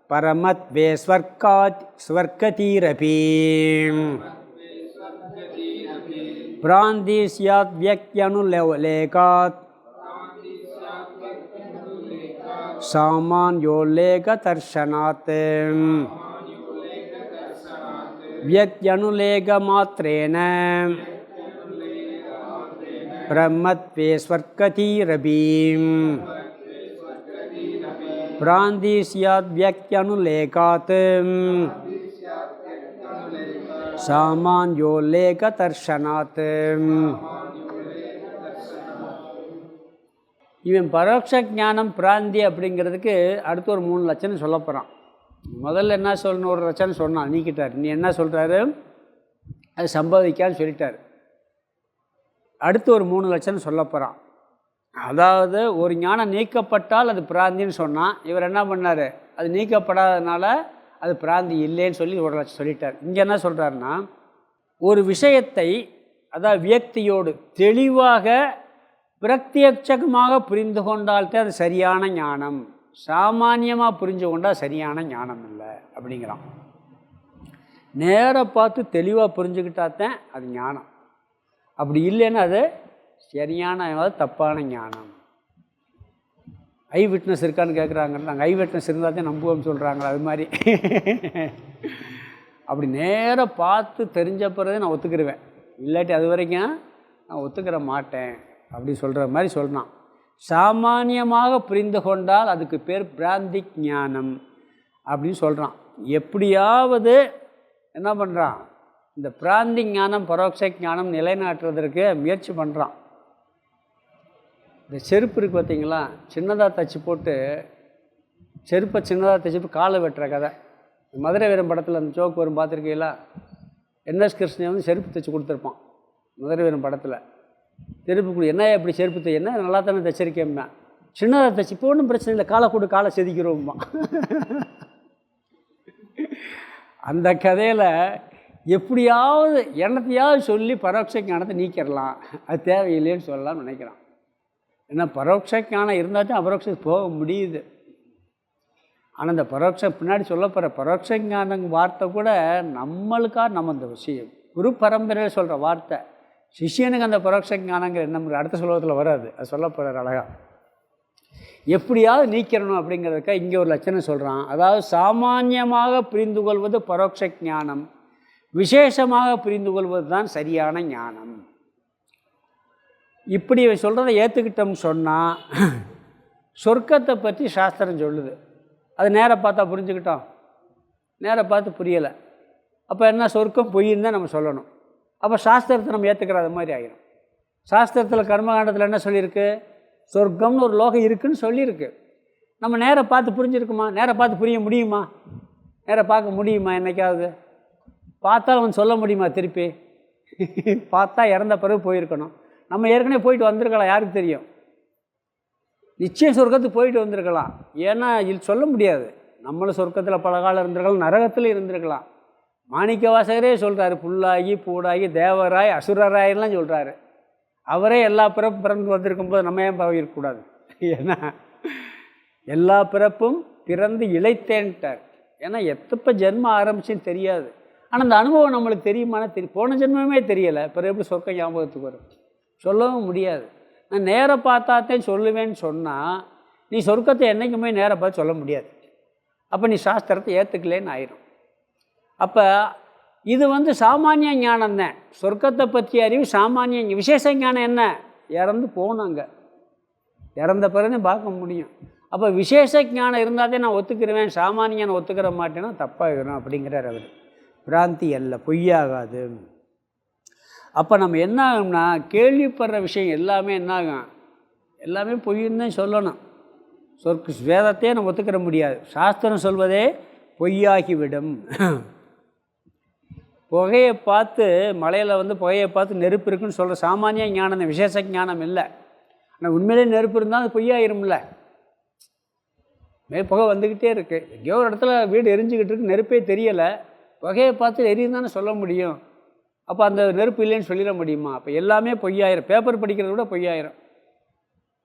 பரமத்வே ஸ்வர்கதீரபி பிராந்தி ஸ்யாத் வியக்யனுலேகாத் சாமான்யோல்லேக தர்ஷனாத் வியக்யனுலேக மாத்திரேன பிரம்மத்வே ஸ்வர்கதீரபி பிராந்தி ஸ்யாத் வியக்யனுலேகாத் சாமான்யோல்லேக தர்ஷனாத். இவன் பரோட்ச ஞானம் பிராந்தி அப்படிங்கிறதுக்கு அடுத்து ஒரு 3 லட்சணம் சொல்ல போகிறான். முதல்ல என்ன சொல்லணும், ஒரு லட்சணம் சொன்னான், நீக்கிட்டார். நீ என்ன சொல்கிறாரு, அது சம்பவிக்கான்னு சொல்லிட்டார். அடுத்து ஒரு 3 லட்சணம் சொல்ல போகிறான். அதாவது ஒரு ஞானம் நீக்கப்பட்டால் அது பிராந்தின்னு சொன்னான். இவர் என்ன பண்ணார், அது நீக்கப்படாததுனால அது பிராந்தி இல்லைன்னு சொல்லி ஒரு லட்சம் சொல்லிட்டார். இங்கே என்ன சொல்கிறாருன்னா, ஒரு விஷயத்தை அதாவது வியக்தியோடு தெளிவாக பிரத்யட்சமாக புரிந்து கொண்டால்தான் அது சரியான ஞானம். சாமானியமாக புரிஞ்சு கொண்டால் சரியான ஞானம் இல்லை அப்படிங்கிறான். நேராக பார்த்து தெளிவாக புரிஞ்சுக்கிட்டாதான் அது ஞானம். அப்படி இல்லைன்னா அது சரியான தப்பான ஞானம். ஐ விட்னஸ் இருக்கான்னு கேட்குறாங்க. நாங்கள் ஐ விட்னஸ் இருந்தால் தான் நம்புவோம்னு சொல்கிறாங்க. அது மாதிரி அப்படி நேராக பார்த்து தெரிஞ்ச பிறகு நான் ஒத்துக்கிடுவேன், இல்லாட்டி அது வரைக்கும் நான் ஒத்துக்கிற மாட்டேன் அப்படி சொல்கிற மாதிரி சொல்கிறான். சாமானியமாக புரிந்து கொண்டால் அதுக்கு பேர் பிராந்தி ஞானம் அப்படின்னு சொல்கிறான். எப்படியாவது என்ன பண்ணுறான், இந்த பிராந்தி ஞானம் பரோட்ச ஞானம் நிலைநாட்டுறதற்கு முயற்சி பண்ணுறான். இந்த செருப்பு இருக்குது பார்த்தீங்களா, சின்னதாக தைச்சி போட்டு செருப்பை சின்னதாக தைச்சி போட்டு காலை வெட்டுற கதை. மதுரை வீரன் படத்தில் அந்த ஜோக் வரும், பார்த்துருக்கீங்களா? என்எஸ் கிருஷ்ணன் வந்து செருப்பு தைச்சி கொடுத்துருப்பான் மதுரை வீரன் படத்தில். செருப்பு என்ன எப்படி செருப்பு என்ன நல்லா தானே தைச்சிருக்கேன்னா, சின்னதாக தைச்சி இப்போ ஒன்றும் பிரச்சனை இல்லை, காலை கூட்டு காலை செதுக்கிறோம்மா. அந்த கதையில் எப்படியாவது என்னத்தையாவது சொல்லி பரோட்ச ஞானத்தை நீக்கிடலாம், அது தேவையில்லைன்னு சொல்லலாம்னு நினைக்கிறான். ஏன்னா பரோட்ச ஞானம் இருந்தால் தான் அபரோட்சத்துக்கு போக முடியுது. ஆனால் இந்த பரோட்சம் பின்னாடி சொல்ல போகிற பரோட்ச ஞானம் வார்த்தை கூட நம்மளுக்காக நம்ம இந்த விஷயம் குரு பரம்பரையில் சொல்கிற வார்த்தை. சிஷியனுக்கு அந்த பரோட்ச ஞானங்கிற நம்ம அடுத்த ஸ்லோகத்தில் வராது, அது சொல்ல போகிறார் அழகாக. எப்படியாவது நீக்கிறணும் அப்படிங்கிறதுக்காக இங்கே ஒரு லட்சணம் சொல்கிறான். அதாவது சாமானியமாக புரிந்து கொள்வது பரோட்ச ஞானம், விசேஷமாக புரிந்து கொள்வது தான் சரியான ஞானம். இப்படி சொல்கிறத ஏற்றுக்கிட்டோம்னு சொன்னால், சொர்க்கத்தை பற்றி சாஸ்திரம் சொல்லுது, அது நேராக பார்த்தா புரிஞ்சுக்கிட்டோம், நேராக பார்த்து புரியலை. அப்போ என்ன, சொர்க்கம் பொய்ன்னு தான் நம்ம சொல்லணும். அப்போ சாஸ்திரத்தை நம்ம ஏற்றுக்கிற அது மாதிரி ஆகிடும். சாஸ்திரத்தில் கர்மகாண்டத்தில் என்ன சொல்லியிருக்கு, சொர்க்கம்னு ஒரு லோகம் இருக்குதுன்னு சொல்லியிருக்கு. நம்ம நேராக பார்த்து புரிஞ்சிருக்குமா, நேராக பார்த்து புரிய முடியுமா, நேராக பார்க்க முடியுமா, என்றைக்காவது பார்த்தாலும் அவன் சொல்ல முடியுமா திருப்பி? பார்த்தா இறந்த பிறகு போயிருக்கணும். நம்ம ஏற்கனவே போயிட்டு வந்திருக்கலாம், யாருக்கு தெரியும், நிச்சயம் சொர்க்கத்துக்கு போயிட்டு வந்திருக்கலாம். ஏன்னா இது சொல்ல முடியாது, நம்மளும் சொர்க்கத்தில் பல காலம் இருந்திருக்கலாம், நரகத்தில் இருந்திருக்கலாம். மாணிக்க வாசகரே சொல்கிறாரு, புல்லாகி பூடாகி தேவராய் அசுரராயெல்லாம் சொல்கிறாரு. அவரே எல்லா பிறப்பும் பிறந்து வந்திருக்கும்போது நம்ம ஏன் போயிருக்கக்கூடாது? ஏன்னா எல்லா பிறப்பும் பிறந்து இழைத்தேன்ட்டார். ஏன்னா எப்போ ஜென்மம் ஆரம்பிச்சுன்னு தெரியாது. ஆனால் அந்த அனுபவம் நம்மளுக்கு தெரியுமானா போன ஜென்மமே தெரியலை, பிறகு எப்படி சொர்க்கம் ஞாபகத்துக்கு வரும்? சொல்லவும் முடியாது. நான் நேராக பார்த்தாத்தான் சொல்லுவேன்னு சொன்னால் நீ சொர்க்கத்தை என்றைக்குமே நேராக பார்த்து சொல்ல முடியாது. அப்போ நீ சாஸ்திரத்தை ஏற்றுக்கலேன்னு ஆயிரும். அப்போ இது சாமானிய ஞானம் தான். சொர்க்கத்தை பற்றி அறிவு சாமானிய. விசேஷ ஞானம் என்ன, இறந்து போனாங்க, இறந்த பிறகு பார்க்க முடியும். அப்போ விசேஷ ஞானம் இருந்தால் தான் நான் ஒத்துக்கிறேன், சாமானிய ஞானம் ஒத்துக்கிற மாட்டேன்னா தப்பாகிடும் அப்படிங்கிறார் அவர். பிராந்தி அல்ல, பொய்யாகாது. அப்போ நம்ம என்ன ஆகும்னா, கேள்விப்படுற விஷயம் எல்லாமே என்ன ஆகும், எல்லாமே பொய்ன்னு தான் சொல்லணும். வேதத்தையே நம்ம ஒத்துக்கிற முடியாது, சாஸ்திரம் சொல்வதே பொய்யாகிவிடும். புகையை பார்த்து மலையில் புகையை பார்த்து நெருப்பு இருக்குன்னு சொல்கிற சாமானிய ஞானம், விசேஷ ஞானம் இல்லை. ஆனால் உண்மையிலே நெருப்பு இருந்தால் அது பொய்யாயிரும்ல. புகை வந்துக்கிட்டே இருக்குது, எங்கேயோ ஒரு இடத்துல வீடு எரிஞ்சிக்கிட்டு இருக்கு, நெருப்பே தெரியலை, புகையை பார்த்து எரியும் தானே சொல்ல முடியும். அப்போ அந்த நெருப்பு இல்லைன்னு சொல்லிட முடியுமா? அப்போ எல்லாமே பொய்யாயிரும். பேப்பர் படிக்கிறத விட பொய்யாயிரும்.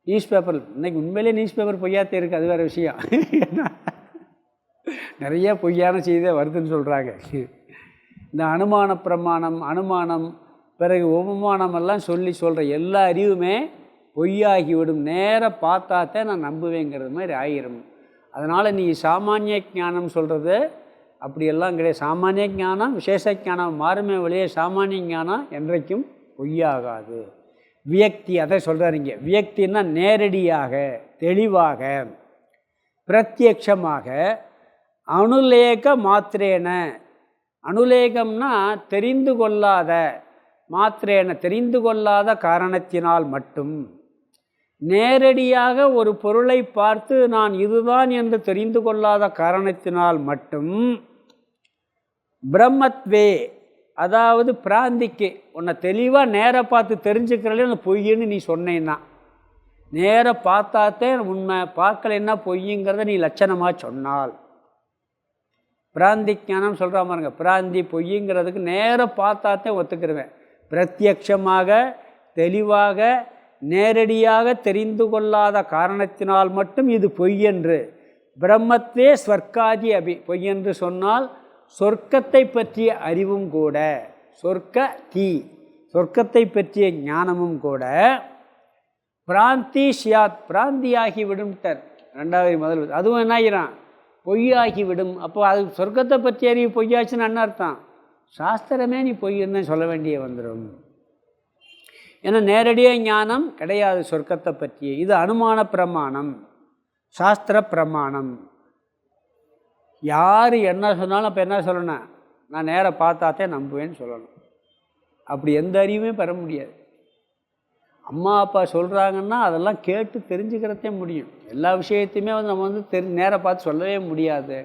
நியூஸ் பேப்பர் இன்றைக்கி உண்மையிலே நியூஸ் பேப்பர் பொய்யாத்தே இருக்குது, அது வேறு விஷயம். நிறைய பொய்யான செய்தியே வருதுன்னு சொல்கிறாங்க. இந்த அனுமான பிரமாணம், அனுமானம், பிறகு உபமானமெல்லாம் சொல்கிற எல்லா அறிவுமே பொய்யாகிவிடும். நேராக பார்த்தாத்தான் நான் நம்புவேங்கிறது மாதிரி ஆயிரும். அதனால் நீ சாமானிய ஞானம் சொல்கிறது அப்படியெல்லாம் கிடையாது. சாமானிய ஞானம் விசேஷ ஞானம் மாறுமே வழியே சாமானிய ஞானம் என்றைக்கும் பொய்யாகாது. வியக்தி, அதை சொல்கிறாருங்க. வியக்தின்னா நேரடியாக தெளிவாக பிரத்யட்சமாக அனுலேக மாத்திரேன. அனுலேகம்னா தெரிந்து கொள்ளாத, மாத்திரேன தெரிந்து கொள்ளாத காரணத்தினால் மட்டும். நேரடியாக ஒரு பொருளை பார்த்து நான் இதுதான் என்று தெரிந்து கொள்ளாத காரணத்தினால் மட்டும் பிரம்மத்வே, அதாவது பிராந்திக்கு, உன்னை தெளிவாக நேராக பார்த்து தெரிஞ்சுக்கிறதே அந்த பொய்ன்னு நீ சொன்னேன்னா, நேராக பார்த்தாத்தே உண்மை, பார்க்கலைன்னா பொய்யுங்கிறத நீ லட்சணமாக சொன்னால், பிராந்தி ஞானம் சொல்கிற மாதிரிங்க, பிராந்தி பொய்யுங்கிறதுக்கு நேராக பார்த்தாத்தே ஒத்துக்கிருவேன். பிரத்யட்சமாக தெளிவாக நேரடியாக தெரிந்து கொள்ளாத காரணத்தினால் மட்டும் இது பொய்யென்று, பிரம்மத்தே ஸ்வர்க்காதி அபி, பொய்யென்று சொன்னால் சொர்க்கத்தை பற்றிய அறிவும் கூட, சொர்க்கத்தை பற்றிய ஞானமும் கூட பிராந்தி ஷியாத், பிராந்தியாகிவிடும்ட்டார். ரெண்டாவது முதல் அதுவும் என்ன ஆகிறான், பொய்யாகிவிடும். அப்போ அது சொர்க்கத்தை பற்றி அறிவு பொய்யாச்சுன்னு என்ன அர்த்தம், சாஸ்திரமே நீ பொய்ன்னு சொல்ல வேண்டிய வந்துடும். ஏன்னா நேரடியாக ஞானம் கிடையாது சொர்க்கத்தை பற்றி. இது அனுமான பிரமாணம், சாஸ்திர பிரமாணம். யார் என்ன சொன்னாலும் அப்போ என்ன சொல்லணும், நான் நேராக பார்த்தாத்தே நம்புவேன்னு சொல்லணும். அப்படி எந்த அறிவுமே பெற முடியாது. அம்மா அப்பா சொல்கிறாங்கன்னா அதெல்லாம் கேட்டு தெரிஞ்சுக்கிறதே முடியும். எல்லா விஷயத்தையுமே நம்ம நேராக பார்த்து சொல்லவே முடியாது.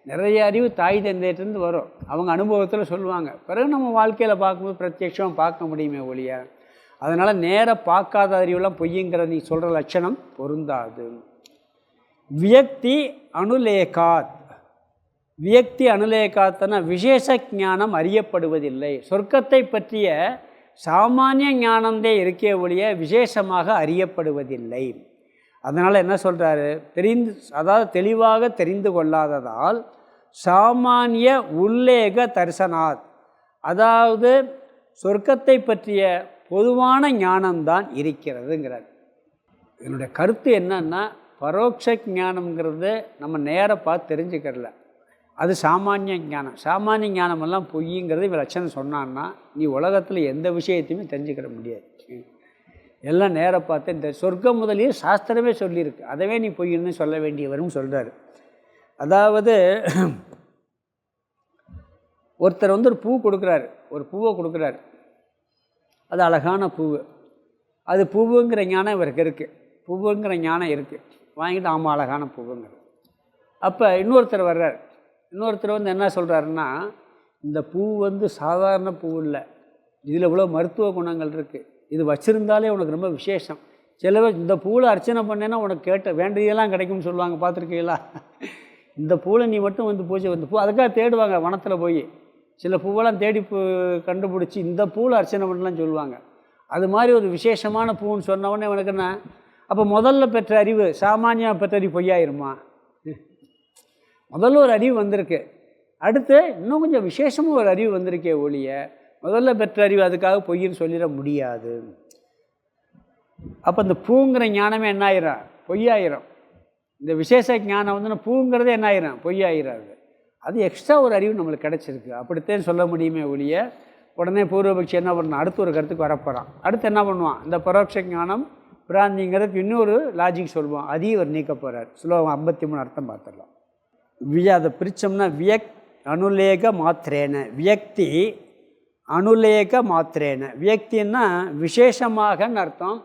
நிறைய அறிவு தாய் தந்தையிட்டேருந்து வரும், அவங்க அனுபவத்தில் சொல்லுவாங்க. பிறகு நம்ம வாழ்க்கையில் பார்க்கும்போது பிரத்யட்சமாக பார்க்க முடியுமே ஒழிய, அதனால் நேராக பார்க்காத அறிவுலாம் பொய்யுங்கிற நீ சொல்கிற லட்சணம் பொருந்தாது. வியக்தி அனுலேகாத், வியக்தி அனுலேகாத்தனா விசேஷ ஞானம் அறியப்படுவதில்லை. சொர்க்கத்தை பற்றிய சாமானிய ஞானந்தே இருக்கே ஒழிய விசேஷமாக அறியப்படுவதில்லை. அதனால் என்ன சொல்கிறாரு, அதாவது தெளிவாக தெரிந்து கொள்ளாததால் சாமானிய உல்லேக தரிசனாத், அதாவது சொர்க்கத்தை பற்றிய பொதுவான ஞானம்தான் இருக்கிறதுங்கிறார். என்னுடைய கருத்து என்னன்னா, பரோட்ச ஞானம்ங்கிறது நம்ம நேராக பார்த்து தெரிஞ்சுக்கிறல, அது சாமானிய ஞானம். சாமானிய ஞானமெல்லாம் பொய்யுங்கிறது இவன் லட்சணம் சொன்னான்னா நீ உலகத்தில் எந்த விஷயத்தையுமே தெரிஞ்சுக்கிற முடியாது. எல்லாம் நேராக பார்த்து இந்த சொர்க்கம் முதலியே சாஸ்திரமே சொல்லியிருக்கு, அதவே நீ பொய்ன்னு சொல்ல வேண்டியவரும் சொல்கிறார். அதாவது ஒருத்தர் ஒரு பூ கொடுக்குறாரு, ஒரு பூவை கொடுக்குறாரு, அது அழகான பூவு, அது பூவுங்கிற ஞானம் இவருக்கு இருக்குது, பூவுங்கிற ஞானம் இருக்குது, வாங்கிட்டு ஆமாம் அழகான பூவுங்கிற. அப்போ இன்னொருத்தர் வர்றார், இன்னொருத்தர் என்ன சொல்கிறாருன்னா, இந்த பூ சாதாரண பூ இல்லை, இதில் இவ்வளோ மருத்துவ குணங்கள் இருக்குது, இது வச்சுருந்தாலே உனக்கு ரொம்ப விசேஷம். சிலவர் இந்த பூவில் அர்ச்சனை பண்ணேன்னா உனக்கு கேட்ட வேண்டியதெல்லாம் கிடைக்கும்னு சொல்லுவாங்க, பார்த்துருக்கீங்களா? இந்த பூவில் நீ மட்டும் பூஜை பூ அதுக்காக தேடுவாங்க வனத்தில் போய், சில பூவெல்லாம் தேடி கண்டுபிடிச்சி இந்த பூவில் அர்ச்சனை பண்ணலாம் சொல்லுவாங்க. அது மாதிரி ஒரு விசேஷமான பூன்னு சொன்னவொடனே உனக்கு என்ன, அப்போ முதல்ல பெற்ற அறிவு சாமானியாக பெற்ற அறிவு பொய்யாயிருமா? முதல்ல ஒரு அறிவு வந்திருக்கு, அடுத்து இன்னும் கொஞ்சம் விசேஷமாக ஒரு அறிவு வந்திருக்கே ஒழிய முதல்ல பெற்ற அறிவு அதுக்காக பொய்ன்னு சொல்லிட முடியாது. அப்போ இந்த பூங்கிற ஞானமே என்ன ஆயிரும், பொய்யாயிரும். இந்த விசேஷ ஞானம் பூங்கிறதே என்ன ஆயிரும், பொய்யாயிராது. அது எக்ஸ்ட்ரா ஒரு அறிவு நம்மளுக்கு கிடச்சிருக்கு, அப்படித்தான் சொல்ல முடியுமே ஒழிய. உடனே பூர்வபக்ஷி என்ன பண்ணான், அடுத்து ஒரு கருத்துக்கு வரப்போகிறான். அடுத்து என்ன பண்ணுவான், இந்த பரோட்ச ஞானம் பிராந்திங்கிறதுக்கு இன்னொரு லாஜிக் சொல்லுவான், அதையும் ஒரு நீக்க போகிறார். ஸ்லோகம் 53 அர்த்தம் பார்த்துடலாம். அதை பிரித்தோம்னா வியக் அனுலேக மாத்திரேன, வியக்தி அனுலேக மாத்திரேன. வியக்தின்னா விசேஷமாகன்னு அர்த்தம்,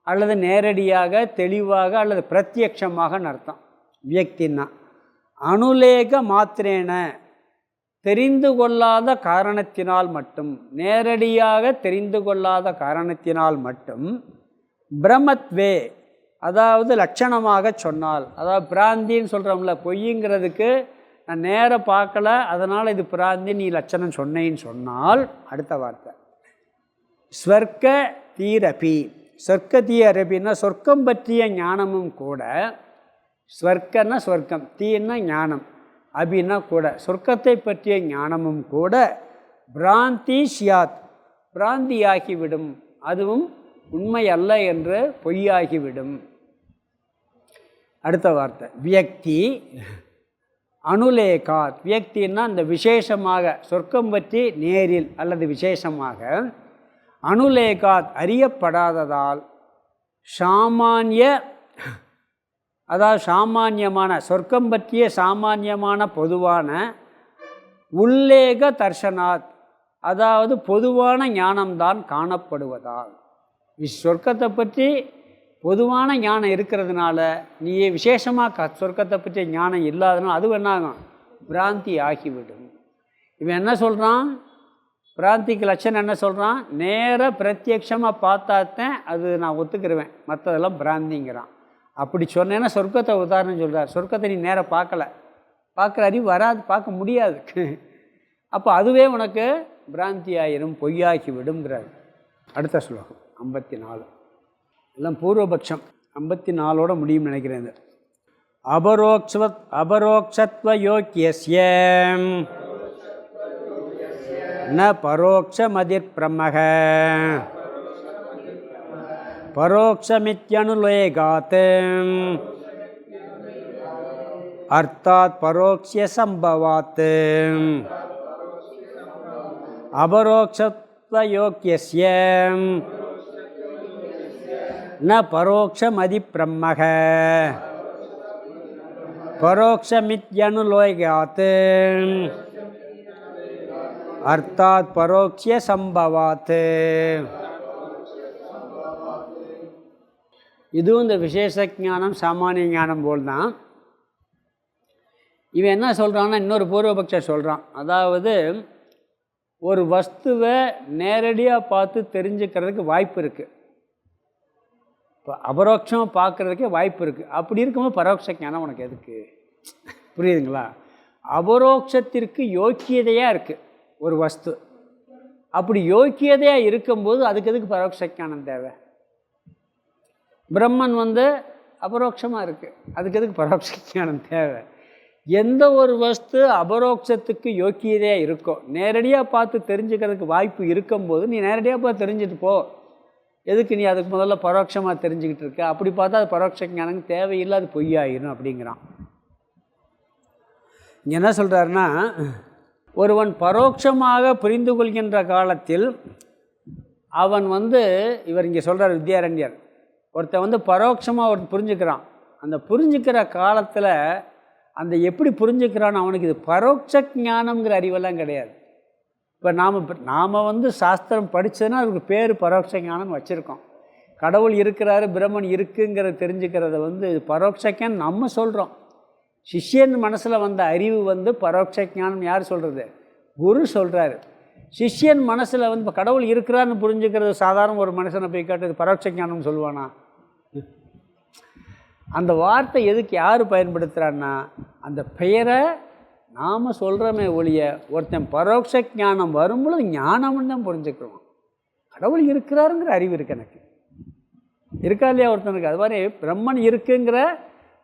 அல்லது நேரடியாக தெளிவாக அல்லது பிரத்யட்சமாகன்னு அர்த்தம். வியக்தின்னா அனுலேக மாத்திரேன, தெரிந்து கொள்ளாத காரணத்தினால் மட்டும், நேரடியாக தெரிந்து கொள்ளாத காரணத்தினால் மட்டும், பிரமத்வே, அதாவது லட்சணமாக சொன்னால், அதாவது பிராந்தின்னு சொல்கிறோம்ல, பொய்யுங்கிறதுக்கு நான் நேராக பார்க்கல அதனால் இது பிராந்தி நீ லட்சணம் சொன்னேன்னு சொன்னால், அடுத்த வார்த்தை ஸ்வர்க்க தீரபி, சொர்க்க தீரபின்னா சொர்க்கம் பற்றிய ஞானமும் கூட, ஸ்வர்க்கன்னா சொர்க்கம், தீன்னா ஞானம், அபின்னா கூட, சொர்க்கத்தை பற்றிய ஞானமும் கூட பிராந்தி ஷியாத், பிராந்தியாகிவிடும், அதுவும் உண்மை அல்ல என்று பொய்யாகிவிடும். அடுத்த வார்த்தை வியக்தி அனுலேகாத். வியக்தின்னா இந்த விசேஷமாக சொர்க்கம் பற்றி நேரில் அல்லது விசேஷமாக, அனுலேகாத் அறியப்படாததால், சாமானிய, அதாவது சாமானியமான சொர்க்கம் பற்றிய சாமானியமான பொதுவான உல்லேக தர்ஷனாத், அதாவது பொதுவான ஞானம்தான் காணப்படுவதால், சொர்க்கத்தை பற்றி பொதுவான ஞானம் இருக்கிறதுனால நீயே விசேஷமாக சொர்க்கத்தை பற்றிய ஞானம் இல்லாதனால அது என்னாகும், பிராந்தி ஆகிவிடும். இவன் என்ன சொல்கிறான், பிராந்திக்கு லட்சணம் என்ன சொல்கிறான், நேராக பிரத்யட்சமாக பார்த்தாத்தான் அது நான் ஒத்துக்கிருவேன், மற்றதெல்லாம் பிராந்திங்கிறான். அப்படி சொன்னேன்னா சொர்க்கத்தை உதாரணம் சொல்கிறார். சொர்க்கத்தை நீ நேராக பார்க்குற அறிவு வராது, பார்க்க முடியாது. அப்போ அதுவே உனக்கு பிராந்தி ஆயிரும், பொய்யாகி விடுங்கிறார். அடுத்த ஸ்லோகம் 54. எல்லாம் பூர்வபக்ஷம். 54ஓட முடியும் நினைக்கிறேன். இது அபரோக்ஷத்வ யோக்கியஸ்ய ந பரோக்ஷமதிர் பிரம்மக பரோக்ஷமித்யனுலேகாத் அர்த்தாத் பரோக்ஷ்ய சம்பவாத் அபரோக்ஷத்வ யோக்கியஸ்ய ந பரோக்ஷமதி பிரம்மக பரோக்ஷமித்யனுலேகாத் அர்த்தாத் பரோக்ஷ்ய சம்பவாத். இதுவும் இந்த விசேஷ ஞானம் சாமானிய ஞானம் போல் தான். இவன் என்ன சொல்கிறான்னா, இன்னொரு பூர்வபக்ஷம் சொல்கிறான். அதாவது ஒரு வஸ்துவை நேரடியாக பார்த்து தெரிஞ்சுக்கிறதுக்கு வாய்ப்பு இருக்குது, இப்போ அபரோக்ஷமாக பார்க்குறதுக்கே வாய்ப்பு இருக்குது. அப்படி இருக்கும்போது பரோட்ச ஞானம் உனக்கு எதுக்கு? புரியுதுங்களா? அபரோக்ஷத்திற்கு யோக்கியதையாக இருக்குது ஒரு வஸ்து. அப்படி யோக்கியதையாக இருக்கும்போது அதுக்கு எதுக்கு பரோட்ச ஞானம் தேவை? பிரம்மன் அபரோக்ஷமாக இருக்குது, அதுக்கு எதுக்கு பரோட்ச ஞானம் தேவை? எந்த ஒரு வஸ்து அபரோக்ஷத்துக்கு யோக்கியதையாக இருக்கோ, நேரடியாக பார்த்து தெரிஞ்சுக்கிறதுக்கு வாய்ப்பு இருக்கும்போது நீ நேரடியாக பார்த்து தெரிஞ்சுட்டு போ. எதுக்கு நீ அதுக்கு முதல்ல பரோட்சமாக தெரிஞ்சுக்கிட்டு இருக்க? அப்படி பார்த்தா அது பரோட்ச ஞானம் தேவையில்லை, அது பொய்யாயிரும் அப்படிங்கிறான். இங்கே என்ன சொல்கிறாருன்னா, ஒருவன் பரோட்சமாக புரிந்து கொள்கின்ற காலத்தில் அவன் இவர் இங்கே சொல்கிறார் வித்யாரண்யர், ஒருத்தன் பரோட்சமாக ஒருத்தன் புரிஞ்சுக்கிறான். அந்த புரிஞ்சுக்கிற காலத்தில் அந்த எப்படி புரிஞ்சுக்கிறான்னு அவனுக்கு இது பரோட்ச ஞானம்ங்கிற அறிவெல்லாம் கிடையாது. இப்போ நாம் சாஸ்திரம் படித்ததுன்னா அதுக்கு பேர் பரோட்ச ஞானம் வச்சுருக்கோம். கடவுள் இருக்கிறாரு, பிரம்மன் இருக்குங்கிறத தெரிஞ்சுக்கிறத பரோட்ச ஞானம் நம்ம சொல்கிறோம். சிஷ்யன் மனசில் வந்த அறிவு பரோட்ச ஞானம் யார் சொல்கிறது? குரு சொல்கிறாரு. சிஷ்யன் மனசில் இப்போ கடவுள் இருக்கிறான்னு புரிஞ்சுக்கிறது சாதாரண ஒரு மனுஷனை போய் கேட்டது பரோட்ச ஞானம்னு சொல்லுவானா? அந்த வார்த்தை எதுக்கு யார் பயன்படுத்துகிறான்னா, அந்த பெயரை நாம் சொல்கிறோமே ஒழிய ஒருத்தன் பரோட்ச ஞானம் வரும்பொழுது ஞானம்னு தான் புரிஞ்சுக்கிறோம். கடவுள் இருக்கிறாருங்கிற அறிவு இருக்குது எனக்கு, இருக்கா இல்லையா ஒருத்தனுக்கு? அது மாதிரி பிரம்மன் இருக்குங்கிற,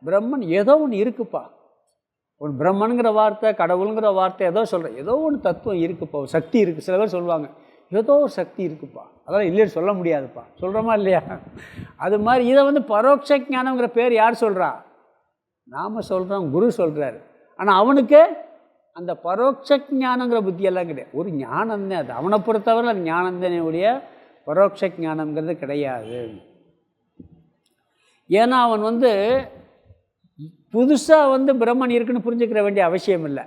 பிரம்மன் ஏதோ ஒன்று இருக்குப்பா. ஒரு பிரம்மனுங்கிற வார்த்தை, கடவுளுங்கிற வார்த்தை ஏதோ சொல்கிறேன், ஏதோ ஒன்று தத்துவம் இருக்குப்பா, ஒரு சக்தி இருக்குது. சில பேர் சொல்லுவாங்க ஏதோ ஒரு சக்தி இருக்குப்பா, அதெல்லாம் இல்லைன்னு சொல்ல முடியாதுப்பா, சொல்கிறோமா இல்லையா? அது மாதிரி இதை பரோட்ச ஞானங்கிற பேர் யார் சொல்கிறா? நாம் சொல்கிறோம், குரு சொல்கிறாரு. ஆனால் அவனுக்கு அந்த பரோட்ச ஞானங்கிற புத்தியெல்லாம் கிடையாது. ஒரு ஞானம்தான் அது, அவனை பொறுத்தவரை அது ஞானந்தனே ஒழிய பரோட்ச ஞானங்கிறது கிடையாது. ஏன்னா அவன் புதுசாக பிரம்மன் இருக்குன்னு புரிஞ்சுக்கிற வேண்டிய அவசியம் இல்லை.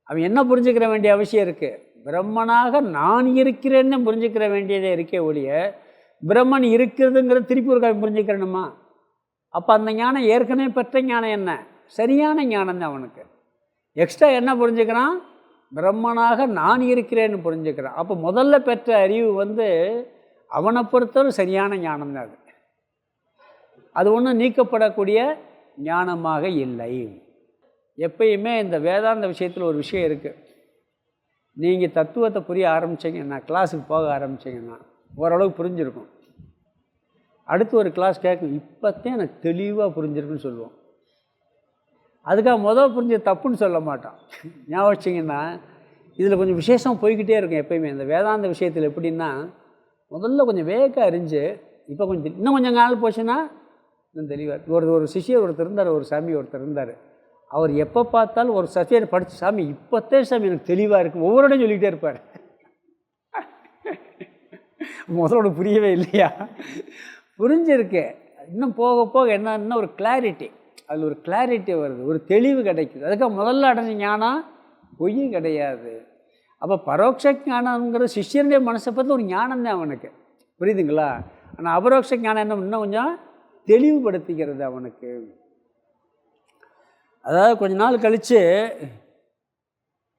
அவன் என்ன புரிஞ்சுக்கிற வேண்டிய அவசியம் இருக்குது? பிரம்மனாக நான் இருக்கிறேன்னு புரிஞ்சுக்கிற வேண்டியதே இருக்கே ஒழிய பிரம்மன் இருக்கிறதுங்கிறது திருப்பி ஒரு புரிஞ்சுக்கிறணுமா? அப்போ அந்த ஞானம் ஏற்கனவே பெற்ற ஞானம் என்ன? சரியான ஞானம் தான். அவனுக்கு எக்ஸ்ட்ரா என்ன புரிஞ்சுக்கிறான்? பிரம்மனாக நான் இருக்கிறேன்னு புரிஞ்சுக்கிறான். அப்போ முதல்ல பெற்ற அறிவு அவனை பொறுத்தவரை சரியான ஞானம் தான். அது ஒன்றும் நீக்கப்படக்கூடிய ஞானமாக இல்லை. எப்பயுமே இந்த வேதாந்த விஷயத்தில் ஒரு விஷயம் இருக்குது. நீங்கள் தத்துவத்தை புரிய ஆரம்பிச்சிங்கன்னா, கிளாஸுக்கு போக ஆரம்பிச்சிங்கன்னா ஓரளவுக்கு புரிஞ்சிருக்கும். அடுத்து ஒரு கிளாஸ் கேட்கும், இப்போத்தான் எனக்கு தெளிவாக புரிஞ்சிருக்குன்னு சொல்லுவோம். அதுக்காக புரிஞ்ச தப்புன்னு சொல்ல மாட்டான். ஞாபகம் வச்சிங்கன்னா இதில் கொஞ்சம் விசேஷம் போய்கிட்டே இருக்கும். எப்பயுமே இந்த வேதாந்த விஷயத்தில் எப்படின்னா, முதல்ல கொஞ்சம் வேக அறிஞ்சு இப்போ கொஞ்சம் இன்னும் கொஞ்சம் நாள் போச்சுன்னா இன்னும் தெளிவாக. ஒரு சிஷியர் ஒருத்தர் இருந்தார், ஒரு சாமி ஒருத்தர் இருந்தார். அவர் எப்போ பார்த்தாலும் ஒரு சத்தியத்தை படித்து, சாமி இப்போத்தே சாமி எனக்கு தெளிவாக இருக்கும் ஒவ்வொருடையும் சொல்லிக்கிட்டே இருப்பார். முதலோட புரியவே இல்லையா? புரிஞ்சிருக்கு. இன்னும் போக போக என்னன்னா ஒரு கிளாரிட்டி, அதில் ஒரு கிளாரிட்டி வருது, ஒரு தெளிவு கிடைக்குது. அதுக்காக முதல்ல அடைஞ்ச ஞானம் பொய்யும் கிடையாது. அப்போ பரோட்ச ஞானங்கிறது சிஷ்யனுடைய மனசை பற்றி ஒரு ஞானம் தான் அவனுக்கு, புரியுதுங்களா? ஆனால் அபரோக்ஷ ஞானம் என்ன, இன்னும் கொஞ்சம் தெளிவுபடுத்திக்கிறது அவனுக்கு. அதாவது கொஞ்ச நாள் கழித்து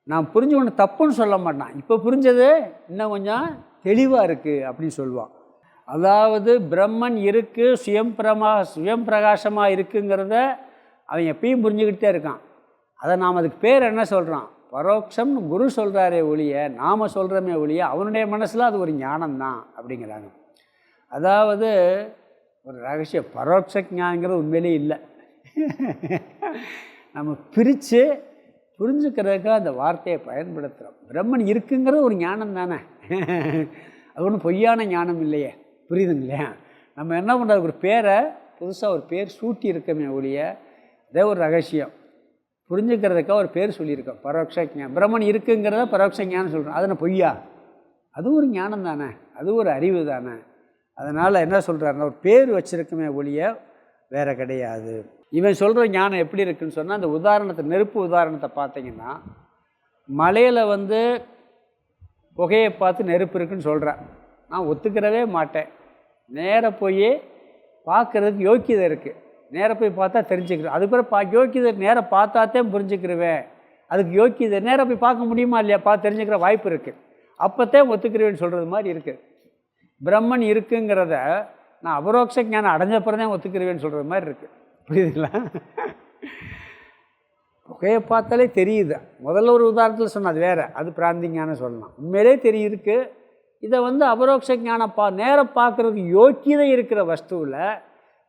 நான் புரிஞ்சு ஒன்று தப்புன்னு சொல்ல மாட்டான், இப்போ புரிஞ்சது இன்னும் கொஞ்சம் தெளிவாக இருக்குது அப்படின்னு சொல்லுவான். அதாவது பிரம்மன் இருக்குது, சுயம் பிரகாசமாக இருக்குங்கிறத அவன் எப்பயும் புரிஞ்சுக்கிட்டே இருக்கான். அதை நாம் அதுக்கு பேர் என்ன சொல்கிறான், பரோட்சம்னு குரு சொல்கிறாரே ஒழிய, நாம் சொல்கிறோமே ஒழிய, அவனுடைய மனசில் அது ஒரு ஞானம்தான் அப்படிங்கிறாங்க. அதாவது ஒரு ரகசியம், பரோட்ச ஞானங்கிறது உண்மையிலே இல்லை. நம்ம பிரித்து புரிஞ்சுக்கிறதுக்காக அந்த வார்த்தையை பயன்படுத்துகிறோம். பிரம்மன் இருக்குங்கிறது ஒரு ஞானம் தானே, அது ஒன்றும் பொய்யான ஞானம் இல்லையே, புரியுதுங்களா? நம்ம என்ன பண்ணுறது, ஒரு பேரை புதுசாக ஒரு பேர் சூட்டி இருக்கமே ஒழிய, அதே ஒரு ரகசியம் புரிஞ்சுக்கிறதுக்காக ஒரு பேர் சொல்லியிருக்கோம், பரோட்ச ஞானம். பிரம்மன் இருக்குங்கிறத பரோட்ச ஞானம் சொல்கிறோம், அது என்ன பொய்யா? அதுவும் ஒரு ஞானம் தானே, அது ஒரு அறிவு தானே. அதனால் என்ன சொல்கிறாருன்னா, ஒரு பேர் வச்சுருக்கமே ஒழிய வேறு கிடையாது. இவன் சொல்கிற ஞானம் எப்படி இருக்குதுன்னு சொன்னால், அந்த உதாரணத்தை, நெருப்பு உதாரணத்தை பார்த்தீங்கன்னா, மலையில் புகையை பார்த்து நெருப்பு இருக்குதுன்னு சொல்கிறேன், நான் ஒத்துக்கிறவே மாட்டேன். நேராக போய் பார்க்குறதுக்கு யோக்கியதை இருக்குது, நேராக போய் பார்த்தா தெரிஞ்சுக்கிறேன். அதுக்கு பிறகு யோக்கியதை நேராக பார்த்தாத்தான் புரிஞ்சுக்கிருவேன். அதுக்கு யோக்கியதை நேராக போய் பார்க்க முடியுமா இல்லையா, பார்த்து தெரிஞ்சுக்கிற வாய்ப்பு இருக்குது, அப்போத்தான் ஒத்துக்கிறவேன்னு சொல்கிறது மாதிரி இருக்குது. பிரம்மன் இருக்குங்கிறத நான் அபரோக்ஷ ஞானம் அடைஞ்சப்பறம் தான் ஒத்துக்கிறவேன்னு சொல்கிறது மாதிரி இருக்குது, புரியுதுங்களா? புகையை பார்த்தாலே தெரியுது. முதல்ல ஒரு உதாரணத்தில் சொன்னால் அது வேறு, அது பிராந்தி ஞானம் சொல்லலாம். உண்மையிலே தெரியுதுக்கு. இதை அபரோக்ஷ ஞானம் நேராக பார்க்குறதுக்கு யோக்கியதை இருக்கிற வஸ்துவில்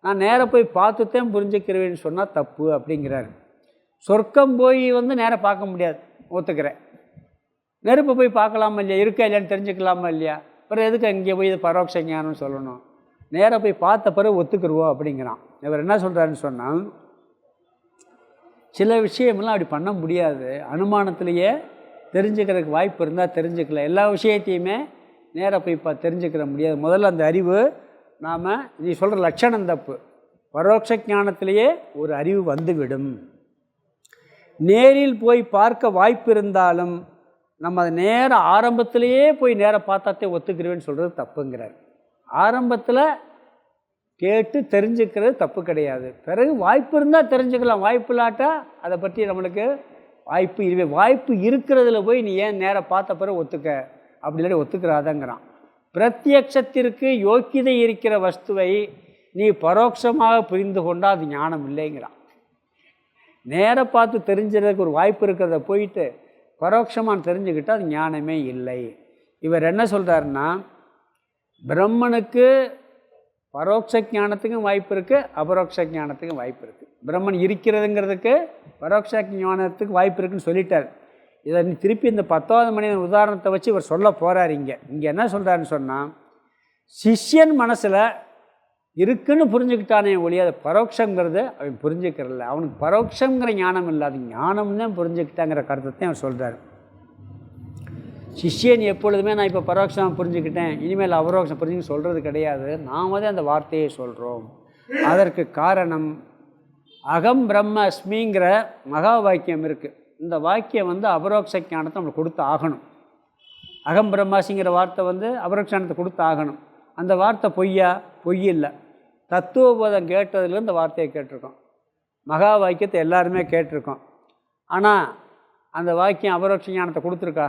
நான் நேராக போய் பார்த்துத்தான் புரிஞ்சுக்கிறவேன்னு சொன்னால் தப்பு அப்படிங்கிறாரு. சொர்க்கம் போய் நேராக பார்க்க முடியாது, ஒத்துக்கிறேன். நெருப்பை போய் பார்க்கலாமா இல்லையா, இருக்கா இல்லையான்னு தெரிஞ்சுக்கலாமா இல்லையா, அப்புறம் எதுக்கு அங்கே போய் இது பரோட்ச ஞானம்னு சொல்லணும், நேராக போய் பார்த்த பிறகு ஒத்துக்கிடுவோம் அப்படிங்கிறான். இவர் என்ன சொல்கிறாருன்னு சொன்னால், சில விஷயமெல்லாம் அப்படி பண்ண முடியாது, அனுமானத்திலேயே தெரிஞ்சுக்கிறதுக்கு வாய்ப்பு இருந்தால் தெரிஞ்சுக்கல, எல்லா விஷயத்தையுமே நேராக போய் தெரிஞ்சுக்கிற முடியாது. முதல்ல அந்த அறிவு, நாம் நீ சொல்கிற லட்சணம் தப்பு. பரோட்ச ஞானத்திலேயே ஒரு அறிவு வந்துவிடும். நேரில் போய் பார்க்க வாய்ப்பு இருந்தாலும் நம்ம அதை நேராக ஆரம்பத்திலேயே போய் நேராக பார்த்தாத்தே ஒத்துக்கிறேன்னு சொல்கிறது தப்புங்கிறார். ஆரம்பத்தில் கேட்டு தெரிஞ்சுக்கிறது தப்பு கிடையாது, பிறகு வாய்ப்பு இருந்தால் தெரிஞ்சுக்கலாம், வாய்ப்பு இல்லாட்டா அதை பற்றி நம்மளுக்கு வாய்ப்பு இருக்கிறதுல போய் நீ ஏன் நேராக பார்த்த பிறகு ஒத்துக்க, அப்படி இல்லாட்டி ஒத்துக்கிறாதங்கிறான். பிரத்யக்ஷத்திற்கு யோக்கியதை இருக்கிற வஸ்துவை நீ பரோட்சமாக புரிந்து கொண்டால் அது ஞானம் இல்லைங்கிறான். நேராக பார்த்து தெரிஞ்சுறதுக்கு ஒரு வாய்ப்பு இருக்கிறத போயிட்டு பரோட்சமாக தெரிஞ்சுக்கிட்டால் அது ஞானமே இல்லை. இவர் என்ன சொல்கிறாருன்னா, பிரம்மனுக்கு பரோட்ச ஞானத்துக்கும் வாய்ப்பு இருக்குது, அபரோக்ஷ ஞானத்துக்கும் வாய்ப்பு இருக்குது. பிரம்மன் இருக்கிறதுங்கிறதுக்கு பரோட்ச ஞானத்துக்கு வாய்ப்பு இருக்குதுன்னு சொல்லிட்டார். இதை திருப்பி இந்த 10வது மனிதன் உதாரணத்தை வச்சு இவர் சொல்ல போகிறார். இங்கே என்ன சொல்கிறாருன்னு சொன்னால், சிஷ்யன் மனசில் இருக்குன்னு புரிஞ்சுக்கிட்டானே ஒழிய அது பரோட்சங்கிறது அவன் புரிஞ்சுக்கிறதில்ல, அவனுக்கு பரோட்சங்கிற ஞானம் இல்லை, அது ஞானம்னு புரிஞ்சுக்கிட்டாங்கிற கருத்தையும் அவர் சொல்கிறார். சிஷ்யன் எப்பொழுதுமே நான் இப்போ பரோட்சமாக புரிஞ்சுக்கிட்டேன், இனிமேல் அபரோக்ஷம் புரிஞ்சுன்னு சொல்கிறது கிடையாது, நாம் அந்த வார்த்தையை சொல்கிறோம். அதற்கு காரணம் அகம் பிரம்ம அஸ்மிங்கிற மகா வாக்கியம் இருக்குது. இந்த வாக்கியம் அபரோக்ஷ ஞானத்தை நம்மளுக்கு கொடுத்து ஆகணும். அகம் பிரம்மாசிங்கிற வார்த்தை அபரோக்ஷ ஞானத்தை கொடுத்து ஆகணும். அந்த வார்த்தை பொய் இல்லை. தத்துவபோதம் கேட்டதுலேருந்து இந்த வார்த்தையை கேட்டிருக்கோம், மகா வாக்கியத்தை எல்லாருமே கேட்டிருக்கோம். ஆனால் அந்த வாக்கியம் அபரோக்ஷ ஞானத்தை கொடுத்துருக்கா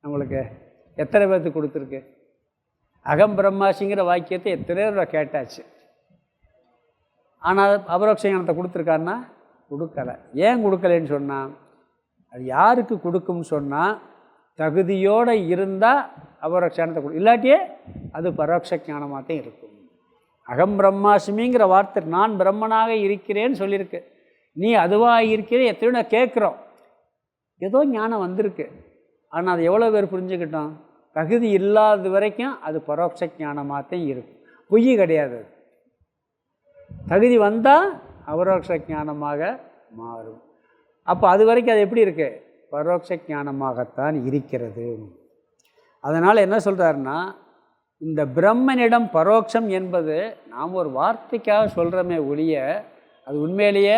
நம்மளுக்கு? எத்தனை பேர்த்துக்கு கொடுத்துருக்கு? அகம் பிரம்மாசிங்கிற வாக்கியத்தை எத்தனை பேர் கேட்டாச்சு, ஆனால் அபரோக்ஷ ஞானத்தை கொடுத்துருக்காருன்னா கொடுக்கலை. ஏன் கொடுக்கலைன்னு சொன்னால், அது யாருக்கு கொடுக்கும்னு சொன்னால், தகுதியோடு இருந்தால் அபரோக்ஷ ஞானத்தை இல்லாட்டியே அது பரோட்ச ஞானமாக தான் இருக்கும். அகம் பிரம்மாஸ்மிங்கிற வார்த்தை நான் பிரம்மனாக இருக்கிறேன்னு சொல்லியிருக்கு. நீ அதுவாக இருக்கிறே எத்தனையோ நான் கேட்குறோம், ஏதோ ஞானம் வந்திருக்கு, ஆனால் அது எவ்வளோ பேர் புரிஞ்சுக்கிட்டோம்? தகுதி இல்லாத வரைக்கும் அது பரோட்ச ஞானமாக தான் இருக்கும், பொய் கிடையாது. தகுதி வந்தால் அபரோக்ஷ ஞானமாக மாறும். அப்போ அது வரைக்கும் அது எப்படி இருக்குது? பரோட்ச ஞானமாகத்தான் இருக்கிறது. அதனால் என்ன சொல்கிறாருன்னா, இந்த பிரம்மனிடம் பரோட்சம் என்பது நாம் ஒரு வார்த்தைக்காக சொல்கிறோமே ஒழிய, அது உண்மையிலேயே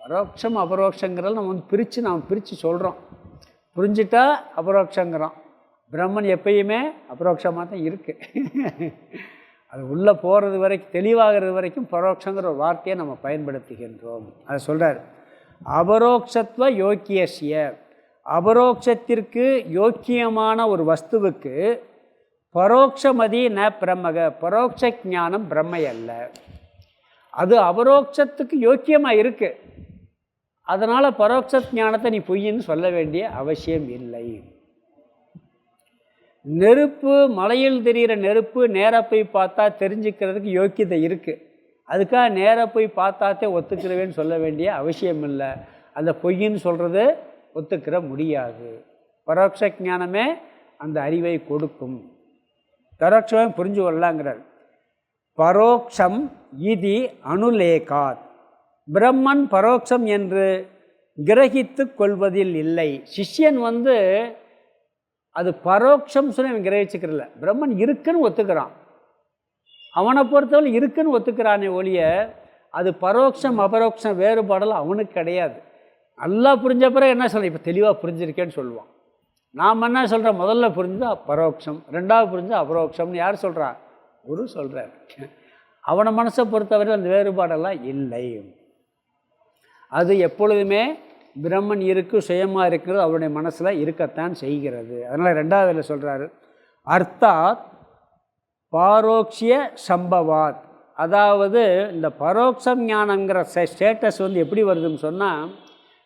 பரோட்சம் அபரோக்ஷங்கிறத நம்ம பிரித்து சொல்கிறோம். புரிஞ்சிட்டா அபரோக்ஷங்கிறோம். பிரம்மன் எப்பயுமே அபரோக்ஷமாக தான் இருக்குது. அது உள்ளே போகிறது வரைக்கும் தெளிவாகிறது வரைக்கும் பரோட்சங்கிற ஒரு வார்த்தையை நம்ம பயன்படுத்துகின்றோம். அதை சொல்கிறார். அபரோக்ஷத்வ யோக்கியசிய, அபரோக்ஷத்திற்கு யோக்கியமான ஒரு வஸ்துவுக்கு பரோட்சமதி ந பிரம்மக, பரோட்ச ஞானம் பிரம்மை அல்ல. அது அபரோக்ஷத்துக்கு யோக்கியமாக இருக்குது, அதனால் பரோட்ச ஞானத்தை நீ பொய்ன்னு சொல்ல வேண்டிய அவசியம் இல்லை. நெருப்பு, மலையில் தெரிகிற நெருப்பு நேராக போய் பார்த்தா தெரிஞ்சுக்கிறதுக்கு யோக்கியதை இருக்குது, அதுக்காக நேராக போய் பார்த்தாத்தே ஒத்துக்கிறவேன்னு சொல்ல வேண்டிய அவசியம் இல்லை. அந்த பொய்ன்னு சொல்கிறது ஒத்துக்கிற முடியாது. பரோட்ச ஞானமே அந்த அறிவை கொடுக்கும். பரோட்சமே புரிஞ்சு வரலாங்கிறார். பரோட்சம் இதி அனுலேகாத், பிரம்மன் பரோட்சம் என்று கிரகித்து கொள்வதில் இல்லை. சிஷ்யன் அது பரோட்சம் சொல்லி அவன் கிரகிச்சுக்கிறல, பிரம்மன் இருக்குன்னு ஒத்துக்கிறான். அவனை பொறுத்தவரை இருக்குன்னு ஒத்துக்கிறானே ஒழிய அது பரோட்சம் அபரோக்ஷம் வேறுபாடெல்லாம் அவனுக்கு கிடையாது. நல்லா புரிஞ்ச பிறகு என்ன சொல்ல, இப்போ தெளிவாக புரிஞ்சிருக்கேன்னு சொல்லுவான். நாம் என்ன சொல்கிறோம், முதல்ல புரிஞ்சா பரோட்சம், ரெண்டாவது புரிஞ்சா அபரோக்ஷம்னு யார் சொல்கிறா? குரு சொல்கிறார். அவனை மனசை பொறுத்தவரை அந்த வேறுபாடெல்லாம் இல்லை. அது எப்பொழுதுமே பிரம்மன் இருக்கு, சுயமாக இருக்கிறது அவருடைய மனசில் இருக்கத்தான் செய்கிறது. அதனால் ரெண்டாவதுல சொல்கிறாரு, அர்த்தாத் பாரோக்ஷிய சம்பவாத். அதாவது இந்த பரோட்சம் ஞானங்கிற ஸ்டேட்டஸ் எப்படி வருதுன்னு சொன்னால்,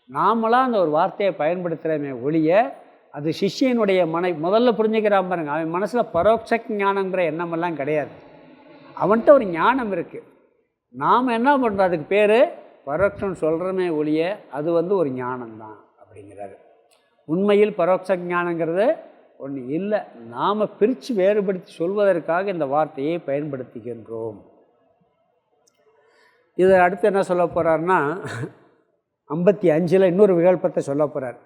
நாமளாக அந்த ஒரு வார்த்தையை பயன்படுத்துகிறோமே ஒழிய அது சிஷ்யனுடைய முதல்ல புரிஞ்சுக்கிறான் பாருங்க, அவன் மனசில் பரோட்ச ஞானங்கிற எண்ணமெல்லாம் கிடையாது. அவன்கிட்ட ஒரு ஞானம் இருக்குது. நாம் என்ன பண்ணுறோம், அதுக்கு பேர் பரோட்சம் சொல்கிறமே ஒழிய அது ஒரு ஞானம்தான் அப்படிங்கிறாரு. உண்மையில் பரோட்ச ஞானங்கிறது ஒன்று இல்லை. நாம் பிரித்து வேறுபடுத்தி சொல்வதற்காக இந்த வார்த்தையை பயன்படுத்துகின்றோம். இதை அடுத்து என்ன சொல்ல போகிறாருன்னா, 55 இன்னொரு விகல்பத்தை சொல்ல போகிறார்.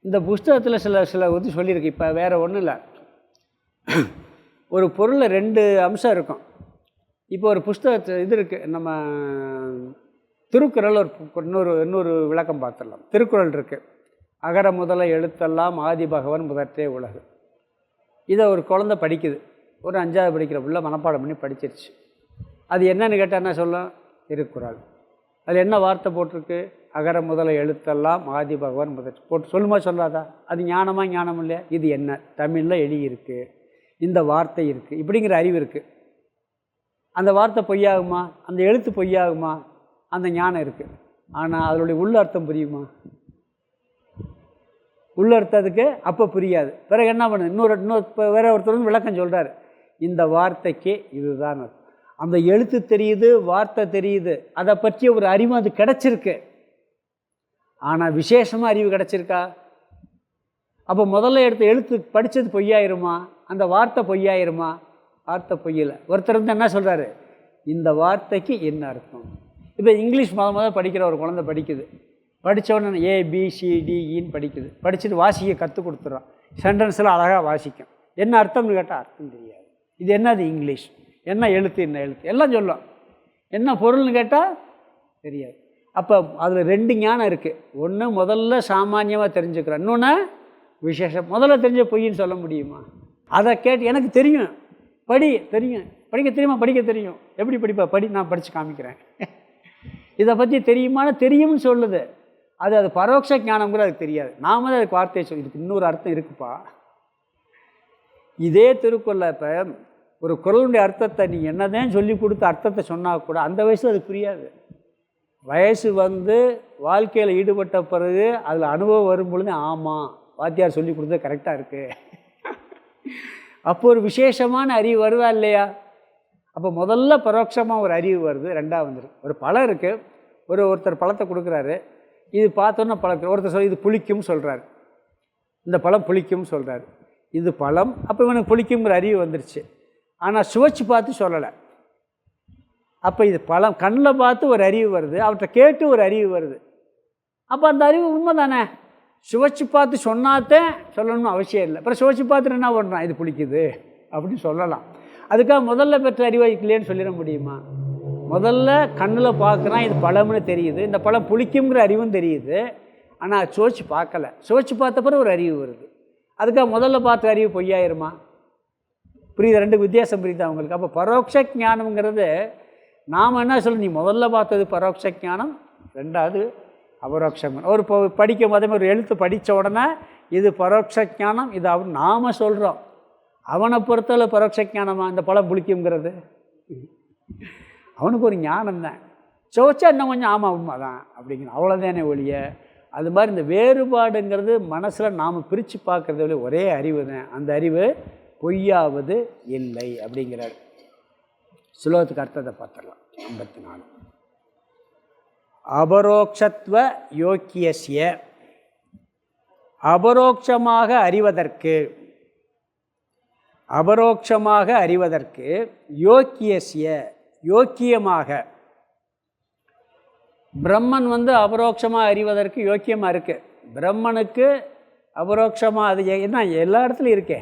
இந்த புஸ்தகத்தில் சில சொல்லியிருக்கு. இப்போ வேறு ஒன்றும் இல்லை, ஒரு பொருளில் 2 அம்சம் இருக்கும். இப்போ ஒரு புஸ்தகத்தில் இது இருக்குது, நம்ம திருக்குறள் இன்னொரு விளக்கம் பார்த்துடலாம். திருக்குறள் இருக்குது, அகர முதல எழுத்தெல்லாம் ஆதி பகவன் முதற்றே உலகு. இதை ஒரு குழந்தை படிக்குது, ஒரு 5ஆவது படிக்கிற பிள்ளை மனப்பாடம் பண்ணி படிச்சிருச்சு. அது என்னன்னு கேட்டால் என்ன சொல்லும், திருக்குறள். அதில் என்ன வார்த்தை போட்டிருக்கு, அகர முதல எழுத்தெல்லாம் ஆதி பகவான் முதல் போட்டு சொல்லுமா சொல்லாதா? அது ஞானமாக ஞானம் இல்லையா? இது என்ன தமிழில் எழுதியிருக்கு, இந்த வார்த்தை இருக்குது, இப்படிங்கிற அறிவு இருக்குது. அந்த வார்த்தை பொய்யாகுமா? அந்த எழுத்து பொய்யாகுமா? அந்த ஞானம் இருக்குது. ஆனால் அதனுடைய உள்ளர்த்தம் புரியுமா? உள்ளர்த்தத்துக்கு அப்போ புரியாது. பிறகு என்ன பண்ணுது, இன்னொரு வேற ஒருத்தர் விளக்கம் சொல்கிறார், இந்த வார்த்தைக்கு இதுதான். அந்த எழுத்து தெரியுது, வார்த்தை தெரியுது, அதை பற்றிய ஒரு அறிவு அது கிடச்சிருக்கு. ஆனால் விசேஷமாக அறிவு கிடச்சிருக்கா? அப்போ முதல்ல எடுத்த எழுத்து படித்தது பொய்யாயிருமா? அந்த வார்த்தை பொய்யாயிருமா? வார்த்தை பொய்யலை. ஒருத்தர் என்ன சொல்கிறாரு, இந்த வார்த்தைக்கு என்ன அர்த்தம்? இப்போ இங்கிலீஷ் முதல் படிக்கிற ஒரு குழந்தை படிக்குது, படித்தவொடனே ABCDEன்னு படிக்குது, படிச்சுட்டு வாசிக்க கற்றுக் கொடுத்துட்றான். சென்டென்ஸில் அழகாக வாசிக்கும். என்ன அர்த்தம்னு கேட்டால் அர்த்தம் தெரியாது. இது என்னது இங்கிலீஷ், என்ன எழுத்து, என்ன எழுத்து எல்லாம் சொல்லும். என்ன பொருள்னு கேட்டால் தெரியாது. அப்போ அதில் 2 ஞானம் இருக்குது. ஒன்று முதல்ல சாமானியமாக தெரிஞ்சுக்கிறேன், இன்னொன்று விசேஷம். முதல்ல தெரிஞ்ச பொய்ன்னு சொல்ல முடியுமா? அதை கேட்டு எனக்கு தெரியும், படி தெரியும், படிக்க தெரியுமா? படிக்க தெரியும். எப்படி படிப்பா? படி, நான் படித்து காமிக்கிறேன். இதை பற்றி தெரியுமானா தெரியும்னு சொல்லுது. அது பரோட்ச ஞானம்ங்கிற அதுக்கு தெரியாது. நாம தான் அதுக்கு வார்த்தையை சொல்லி, இதுக்கு இன்னொரு அர்த்தம் இருக்குப்பா. இதே திருக்குறளில் இப்போ ஒரு குறளுடைய அர்த்தத்தை நீ என்னதான் சொல்லி கொடுத்த அர்த்தத்தை சொன்னால் கூட அந்த வயசில் அது புரியாது. வயசு வாழ்க்கையில் ஈடுபட்ட பிறகு அதில் அனுபவம் வரும் பொழுது ஆமாம் வாத்தியார் சொல்லி கொடுத்தது கரெக்டாக இருக்குது, அப்போ ஒரு விசேஷமான அறிவு வருதா இல்லையா? அப்போ முதல்ல பரோட்சமாக ஒரு அறிவு வருது. ரெண்டாவது வந்துருக்கு. ஒரு பழம் இருக்குது, ஒருத்தர் பழத்தை கொடுக்குறாரு, இது பார்த்தோன்னா பழக்கம். ஒருத்தர் இது புளிக்கும் சொல்கிறாரு, இந்த பழம் புளிக்கும் சொல்கிறாரு, இது பழம். அப்போ இவனுக்கு புளிக்குங்கிற அறிவு வந்துருச்சு. ஆனால் சுவைச்சு பார்த்து சொல்லலை. அப்போ இது பழம் கண்ணில் பார்த்து ஒரு அறிவு வருது, அவர்கிட்ட கேட்டு ஒரு அறிவு வருது. அப்போ அந்த அறிவு உண்மை தானே? சுவைச்சு பார்த்து சொன்னாத்தான் சொல்லணும்னு அவசியம் இல்லை. அப்புறம் சுவைச்சு பார்த்துட்டு என்ன பண்ணுறான், இது பிடிக்குது அப்படின்னு சொல்லலாம். அதுக்காக முதல்ல பெற்ற அறிவை இல்லைன்னு சொல்லிட முடியுமா? முதல்ல கண்ணில் பார்க்குறான், இது பழம்னு தெரியுது, இந்த பழம் புளிக்குங்கிற அறிவும் தெரியுது. ஆனால் சுவைச்சு பார்க்கலை. சுவைச்சு பார்த்த பிறகு ஒரு அறிவு வருது. அதுக்காக முதல்ல பார்த்த அறிவு பொய்யாயிருமா? புரியுது? ரெண்டுக்கு வித்தியாசம் புரியுது அவங்களுக்கு. அப்போ பரோட்ச ஞானம்ங்கிறது நாம் என்ன சொல்லணும், நீ முதல்ல பார்த்தது பரோட்ச ஞானம், ரெண்டாவது அபரோக்ஷம். ஒரு படிக்கும் போதே ஒரு எழுத்து படித்த உடனே இது பரோட்ச ஞானம், இது நாம் சொல்கிறோம். அவனை பொறுத்தவரை பரோட்ச ஞானமாக இந்த பழம் புளிக்குங்கிறது அவனுக்கு ஒரு ஞானம் தான். சோச்சா இன்னும் கொஞ்சம் ஆமாம் உண்மைதான் அப்படிங்கிறது, அவ்வளோதானே ஒழிய அது மாதிரி இந்த வேறுபாடுங்கிறது மனசில் நாம் பிரித்து பார்க்குறது ஒரே அறிவு தான். அந்த அறிவு பொய்யாவது இல்லை அப்படிங்கிறார். சுலோகத்துக்கு அர்த்தத்தை பார்த்துடலாம். 54 அபரோக்ஷத்வ யோக்கியஸ்ய, அபரோக்ஷமாக அறிவதற்கு யோக்கியஸ்ய யோக்கியமாக, பிரம்மன் அபரோக்ஷமாக அறிவதற்கு யோக்கியமாக இருக்குது. பிரம்மனுக்கு அபரோக்ஷமாக அது என்ன எல்லா இடத்துலையும் இருக்கே,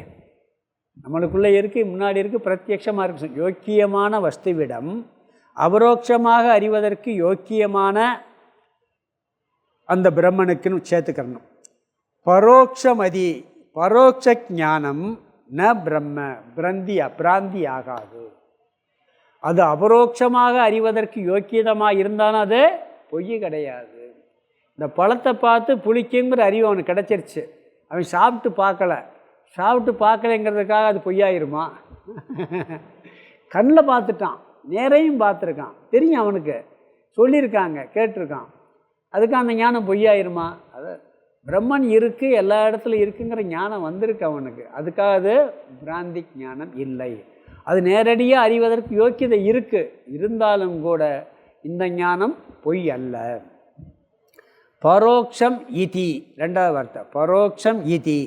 நம்மளுக்குள்ளே இருக்குது, முன்னாடி இருக்குது, பிரத்யட்சமாக இருக்குது. யோக்கியமான வஸ்துவிடம் அபரோக்ஷமாக அறிவதற்கு யோக்கியமான அந்த பிரம்மனுக்குன்னு சேர்த்துக்கணும். பரோட்சமதி, பரோட்ச ஞானம் ந பிரம்ம பிராந்தி ஆகாது. அது அபரோக்ஷமாக அறிவதற்கு யோக்கியதமாக இருந்தாலும் அது பொய் கிடையாது. இந்த பழத்தை பார்த்து புளிக்குங்கிற அறிவு அவனுக்கு கிடச்சிருச்சு, அவன் சாப்பிட்டு பார்க்கலைங்கிறதுக்காக அது பொய்யாயிருமா? கண்ணில் பார்த்துட்டான், நேரையும் பார்த்துருக்கான், தெரியும், அவனுக்கு சொல்லியிருக்காங்க, கேட்டிருக்கான், அதுக்கு அந்த ஞானம் பொய்யாயிருமா? அது பிரம்மன் இருக்குது, எல்லா இடத்துலையும் இருக்குங்கிற ஞானம் வந்திருக்கு அவனுக்கு, அதுக்காக அது பிராந்தி ஞானம் இல்லை. அது நேரடியாக அறிவதற்கு யோக்கியதை இருக்குது, இருந்தாலும் கூட இந்த ஞானம் பொய் அல்ல. பரோக்ஷம் இதி, ரெண்டாவது வார்த்தை பரோக்ஷம் இதி.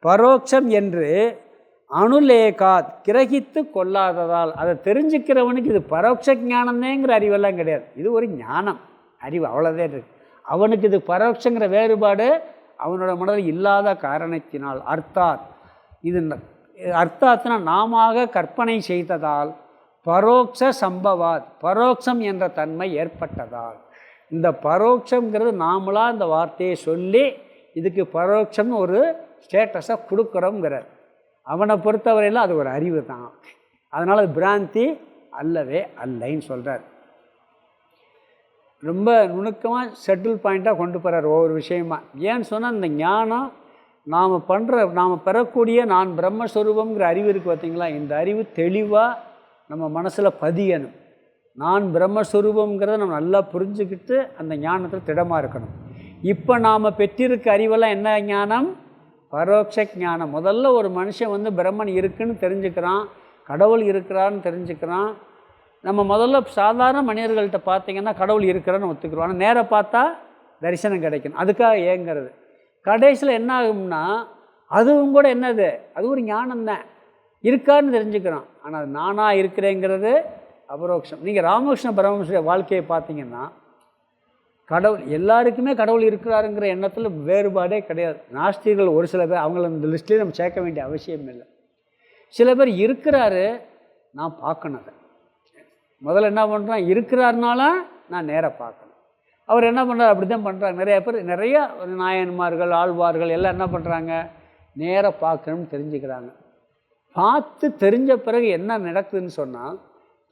பரோக்ஷம் என்று அனுலேகாத் கிரகித்து கொள்ளாததால், அதை தெரிஞ்சுக்கிறவனுக்கு இது பரோட்ச ஞானந்தேங்கிற அறிவெல்லாம் கிடையாது, இது ஒரு ஞானம் அறிவு, அவ்வளோதான் இருக்குது. அவனுக்கு இது பரோட்சங்கிற வேறுபாடு அவனோட மனதில் இல்லாத காரணத்தினால், அர்த்தாத் இது அர்த்தாத்னா நாம கற்பனை செய்ததால், பரோட்ச சம்பவாத் பரோட்சம் என்ற தன்மை ஏற்பட்டதால், இந்த பரோட்சங்கிறது நாமளாக இந்த வார்த்தையை சொல்லி இதுக்கு பரோட்சம்னு ஒரு ஸ்டேட்டஸை கொடுக்குறோங்கிறார். அவனை பொறுத்தவரையில் அது ஒரு அறிவு தான், அதனால் அது பிராந்தி அல்லவே அல்லைன்னு சொல்கிறார். ரொம்ப நுணுக்கமாக செட்டில் பாயிண்ட்டாக கொண்டு போகிறார் ஒவ்வொரு விஷயமா. ஏன்னு சொன்னால் இந்த ஞானம் நாம் பெறக்கூடிய நான் பிரம்மஸ்வரூபங்கிற அறிவு இருக்குது பார்த்திங்களா, இந்த அறிவு தெளிவாக நம்ம மனசில் பதியணும். நான் பிரம்மஸ்வரூபங்கிறத நம்ம நல்லா புரிஞ்சுக்கிட்டு அந்த ஞானத்தில் திடமாக இருக்கணும். இப்போ நாம் பெற்றிருக்க அறிவெல்லாம் என்ன ஞானம்? பரோட்ச ஞானம். முதல்ல ஒரு மனுஷன் பிரம்மன் இருக்குன்னு தெரிஞ்சுக்கிறான், கடவுள் இருக்கிறான்னு தெரிஞ்சுக்கிறான். நம்ம முதல்ல சாதாரண மனிதர்கள்ட்ட பார்த்திங்கன்னா கடவுள் இருக்கிறான்னு ஒத்துக்கிறோம், ஆனால் நேராக பார்த்தா தரிசனம் கிடைக்கணும், அதுக்காக ஏங்கிறது. கடைசியில் என்ன ஆகும்னா அதுவும் கூட என்னது, அது ஒரு ஞானம்தான், இருக்கான்னு தெரிஞ்சுக்கிறான், ஆனால் அது நானாக இருக்கிறேங்கிறது அபரோக்ஷம். நீங்கள் ராமகிருஷ்ண பரமஹம்சருடைய வாழ்க்கையை பார்த்தீங்கன்னா கடவுள் எல்லாருக்குமே கடவுள் இருக்கிறாருங்கிற எண்ணத்தில் வேறுபாடே கிடையாது. நாஸ்திகர்கள் ஒரு சில பேர், அவங்கள இந்த லிஸ்ட்லேயே நம்ம சேர்க்க வேண்டிய அவசியம் இல்லை. சில பேர் இருக்கிறாரு, நான் பார்க்கணும், அதை முதல்ல என்ன பண்ணுறான், இருக்கிறாருனால நான் நேராக பார்க்கணும். அவர் என்ன பண்ணுறாரு, அப்படி தான் பண்ணுறாங்க நிறைய பேர். நிறைய நாயன்மார்கள் ஆழ்வார்கள் எல்லாம் என்ன பண்ணுறாங்க, நேராக பார்க்கணும்னு தெரிஞ்சுக்கிறாங்க. பார்த்து தெரிஞ்ச பிறகு என்ன நடக்குதுன்னு சொன்னால்,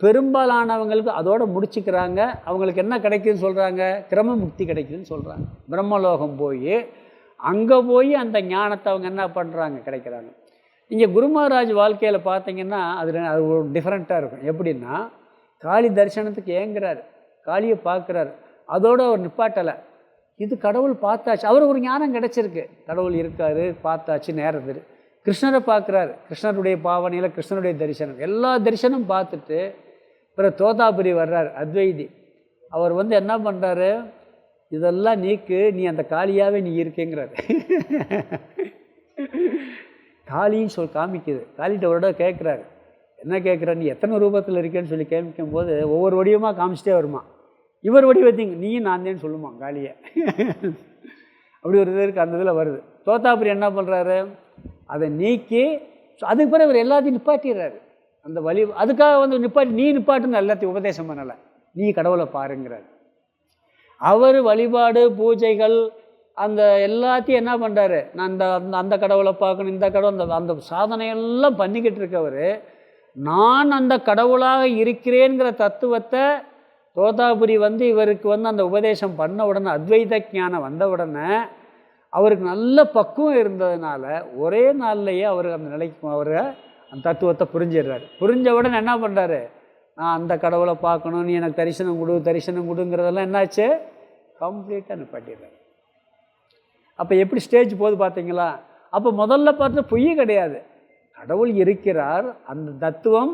பெரும்பாலானவங்களுக்கு அதோடு முடிச்சுக்கிறாங்க. அவங்களுக்கு என்ன கிடைக்குதுன்னு சொல்கிறாங்க, கிரம முக்தி கிடைக்குதுன்னு சொல்கிறாங்க. பிரம்மலோகம் போய் அங்கே போய் அந்த ஞானத்தை அவங்க என்ன பண்ணுறாங்க, கிடைக்கிறாங்க. இங்கே குரு மகாராஜ் வாழ்க்கையில் பார்த்தீங்கன்னா அது ஒரு டிஃப்ரெண்ட்டாக இருக்கும். எப்படின்னா, காளி தரிசனத்துக்கு ஏங்குறாரு, காளியை பார்க்குறாரு, அதோடு அவர் நிப்பாட்டலை. இது கடவுள் பார்த்தாச்சு, அவர் ஒரு ஞானம் கிடச்சிருக்கு, கடவுள் இருக்கார் பார்த்தாச்சு நேரத்தில். கிருஷ்ணரை பார்க்குறாரு, கிருஷ்ணருடைய பாவனையில் கிருஷ்ணருடைய தரிசனம், எல்லா தரிசனம் பார்த்துட்டு பிறகு தோதாபுரி வர்றார் அத்வைதி. அவர் என்ன பண்ணுறாரு, இதெல்லாம் நீக்கு, நீ அந்த காளியாகவே நீ இருக்கேங்கிறாரு. காளின்னு காமிக்குது. காளிகிட்ட ஒரு இடம் கேட்குறாரு, என்ன கேட்குற, நீ எத்தனை ரூபத்தில் இருக்கேன்னு சொல்லி கேட்கும் போது ஒவ்வொரு வடிவமாக காமிச்சிட்டே வருமா. இவர் வடிவத்திங்க நீயும் நான் தேன்னு சொல்லுமா காளியை. அப்படி ஒரு இது இருக்குது, அந்த இதில் வருது. தோத்தாபுரி என்ன பண்ணுறாரு, அதை நீக்கி அதுக்கு பிறகு அவர் எல்லாத்தையும் நிப்பாட்டிடுறாரு. அந்த வழி அதுக்காக நிப்பாட்டி, நீ நிப்பாட்டுன்னு எல்லாத்தையும் உபதேசம் பண்ணலை, நீ கடவுளை பாருங்கிறார். அவர் வழிபாடு பூஜைகள் அந்த எல்லாத்தையும் என்ன பண்ணுறாரு, நான் இந்த அந்த கடவுளை பார்க்கணும், இந்த கடவுள், அந்த அந்த சாதனையெல்லாம் பண்ணிக்கிட்டு இருக்கவர், நான் அந்த கடவுளாக இருக்கிறேங்கிற தத்துவத்தை தோதாபுரி இவருக்கு அந்த உபதேசம் பண்ண உடனே, அத்வைத ஞானம் வந்த உடனே அவருக்கு நல்ல பக்குவம் இருந்ததுனால ஒரே நாள்லையே அவர் அந்த நிலைக்கு அவர் அந்த தத்துவத்தை புரிஞ்சிடுறாரு. புரிஞ்ச உடனே என்ன பண்ணுறாரு, நான் அந்த கடவுளை பார்க்கணும், நீ எனக்கு தரிசனம் கொடுங்கிறதெல்லாம் என்னாச்சு, கம்ப்ளீட்டாக நிப்பாட்டிடுறாரு. அப்போ எப்படி ஸ்டேஜ் போகுது பார்த்தீங்களா? அப்போ முதல்ல பார்த்து பொய் கிடையாது, கடவுள் இருக்கிறார், அந்த தத்துவம்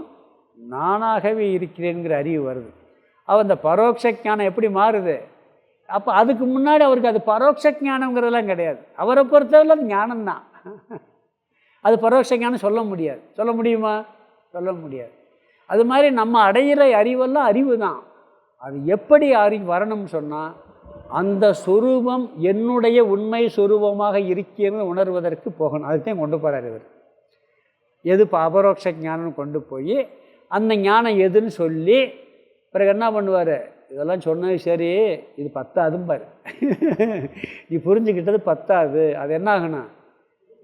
நானாகவே இருக்கிறேங்கிற அறிவு வருது. அவன் அந்த பரோட்ச ஞானம் எப்படி மாறுது? அப்போ அதுக்கு முன்னாடி அவருக்கு அது பரோட்ச ஞானங்கிறதெல்லாம் கிடையாது. அவரை பொறுத்தவரை அது ஞானம்தான். அது பரோட்ச ஞானம் சொல்ல முடியாது. சொல்ல முடியுமா? சொல்ல முடியாது. அது மாதிரி நம்ம அடையிற அறிவெல்லாம் அறிவு தான். அது எப்படி வரணும்னு சொன்னால், அந்த சொரூபம் என்னுடைய உண்மை சொரூபமாக இருக்கிறது உணர்வதற்கு போகணும். அதுதான் கொண்டு போகிறார் இவர். எது இப்போ அபரோக்ஷ ஞானம் கொண்டு போய் அந்த ஞானம் எதுன்னு சொல்லி பிறகு என்ன பண்ணுவார், இதெல்லாம் சொன்னது சரி, இது பத்தாதும் பாரு, நீ புரிஞ்சுக்கிட்டது பத்தாது, அது என்ன ஆகணும்,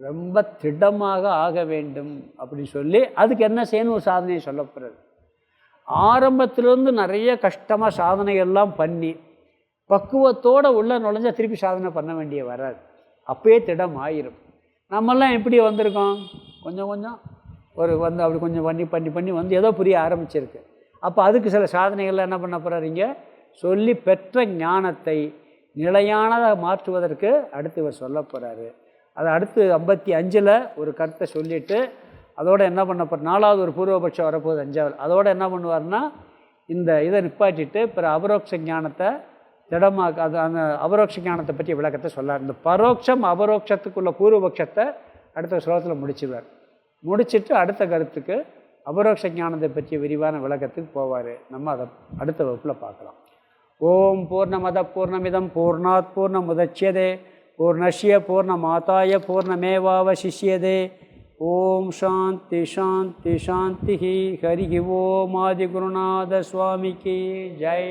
ரொம்ப திடமாக ஆக வேண்டும் அப்படின்னு சொல்லி அதுக்கு என்ன செய்யணும், ஒரு சாதனையை சொல்லப்படுறது. ஆரம்பத்திலேருந்து நிறைய கஷ்டமாக சாதனைகள்லாம் பண்ணி பக்குவத்தோடு உள்ளே நுழைஞ்சா திருப்பி சாதனை பண்ண வேண்டிய வராது, அப்பயே திடம் ஆயிரும். நம்மெல்லாம் எப்படி வந்திருக்கோம், கொஞ்சம் கொஞ்சம் அப்படி கொஞ்சம் பண்ணி ஏதோ புரிய ஆரம்பிச்சிருக்கு. அப்போ அதுக்கு சில சாதனைகள்லாம் என்ன பண்ண போகிறாருங்க, சொல்லி பெற்ற ஞானத்தை நிலையானதாக மாற்றுவதற்கு அடுத்து இவர் சொல்ல போகிறாரு. அதை அடுத்து 55 ஒரு கருத்தை சொல்லிவிட்டு அதோடு என்ன பண்ண போகிற, 4வது ஒரு பூர்வபட்சம் வரப்போகுது, 5வது. அதோடு என்ன பண்ணுவார்னா, இந்த இதை நிப்பாட்டிட்டு பிற அபரோக்ஷ ஞானத்தை திடமாக அந்த அபரோக்ஷ ஞானத்தை பற்றி விளக்கத்தை சொல்லார். இந்த பரோட்சம் அபரோக்ஷத்துக்குள்ள பூர்வபட்சத்தை அடுத்த ஸ்லோகத்தில் முடிச்சுவார். முடிச்சுட்டு அடுத்த கருத்துக்கு அபரோக்ஷ ஞானத்தை பற்றிய விரிவான விளக்கத்துக்கு போவார். நம்ம அதை அடுத்த வகுப்பில் பார்க்கலாம். ஓம் பூர்ணமத பூர்ணமிதம் பூர்ணாத் பூர்ணமுதட்சியதே பூர்ணஸ்ய பூர்ணமாதாய பூர்ணமேவாவசிஷ்யதே. ஓம் சாந்தி சாந்தி சாந்தி. ஹரி ஓம் ஆதிகுருநாத சுவாமிக்கு ஜெய்.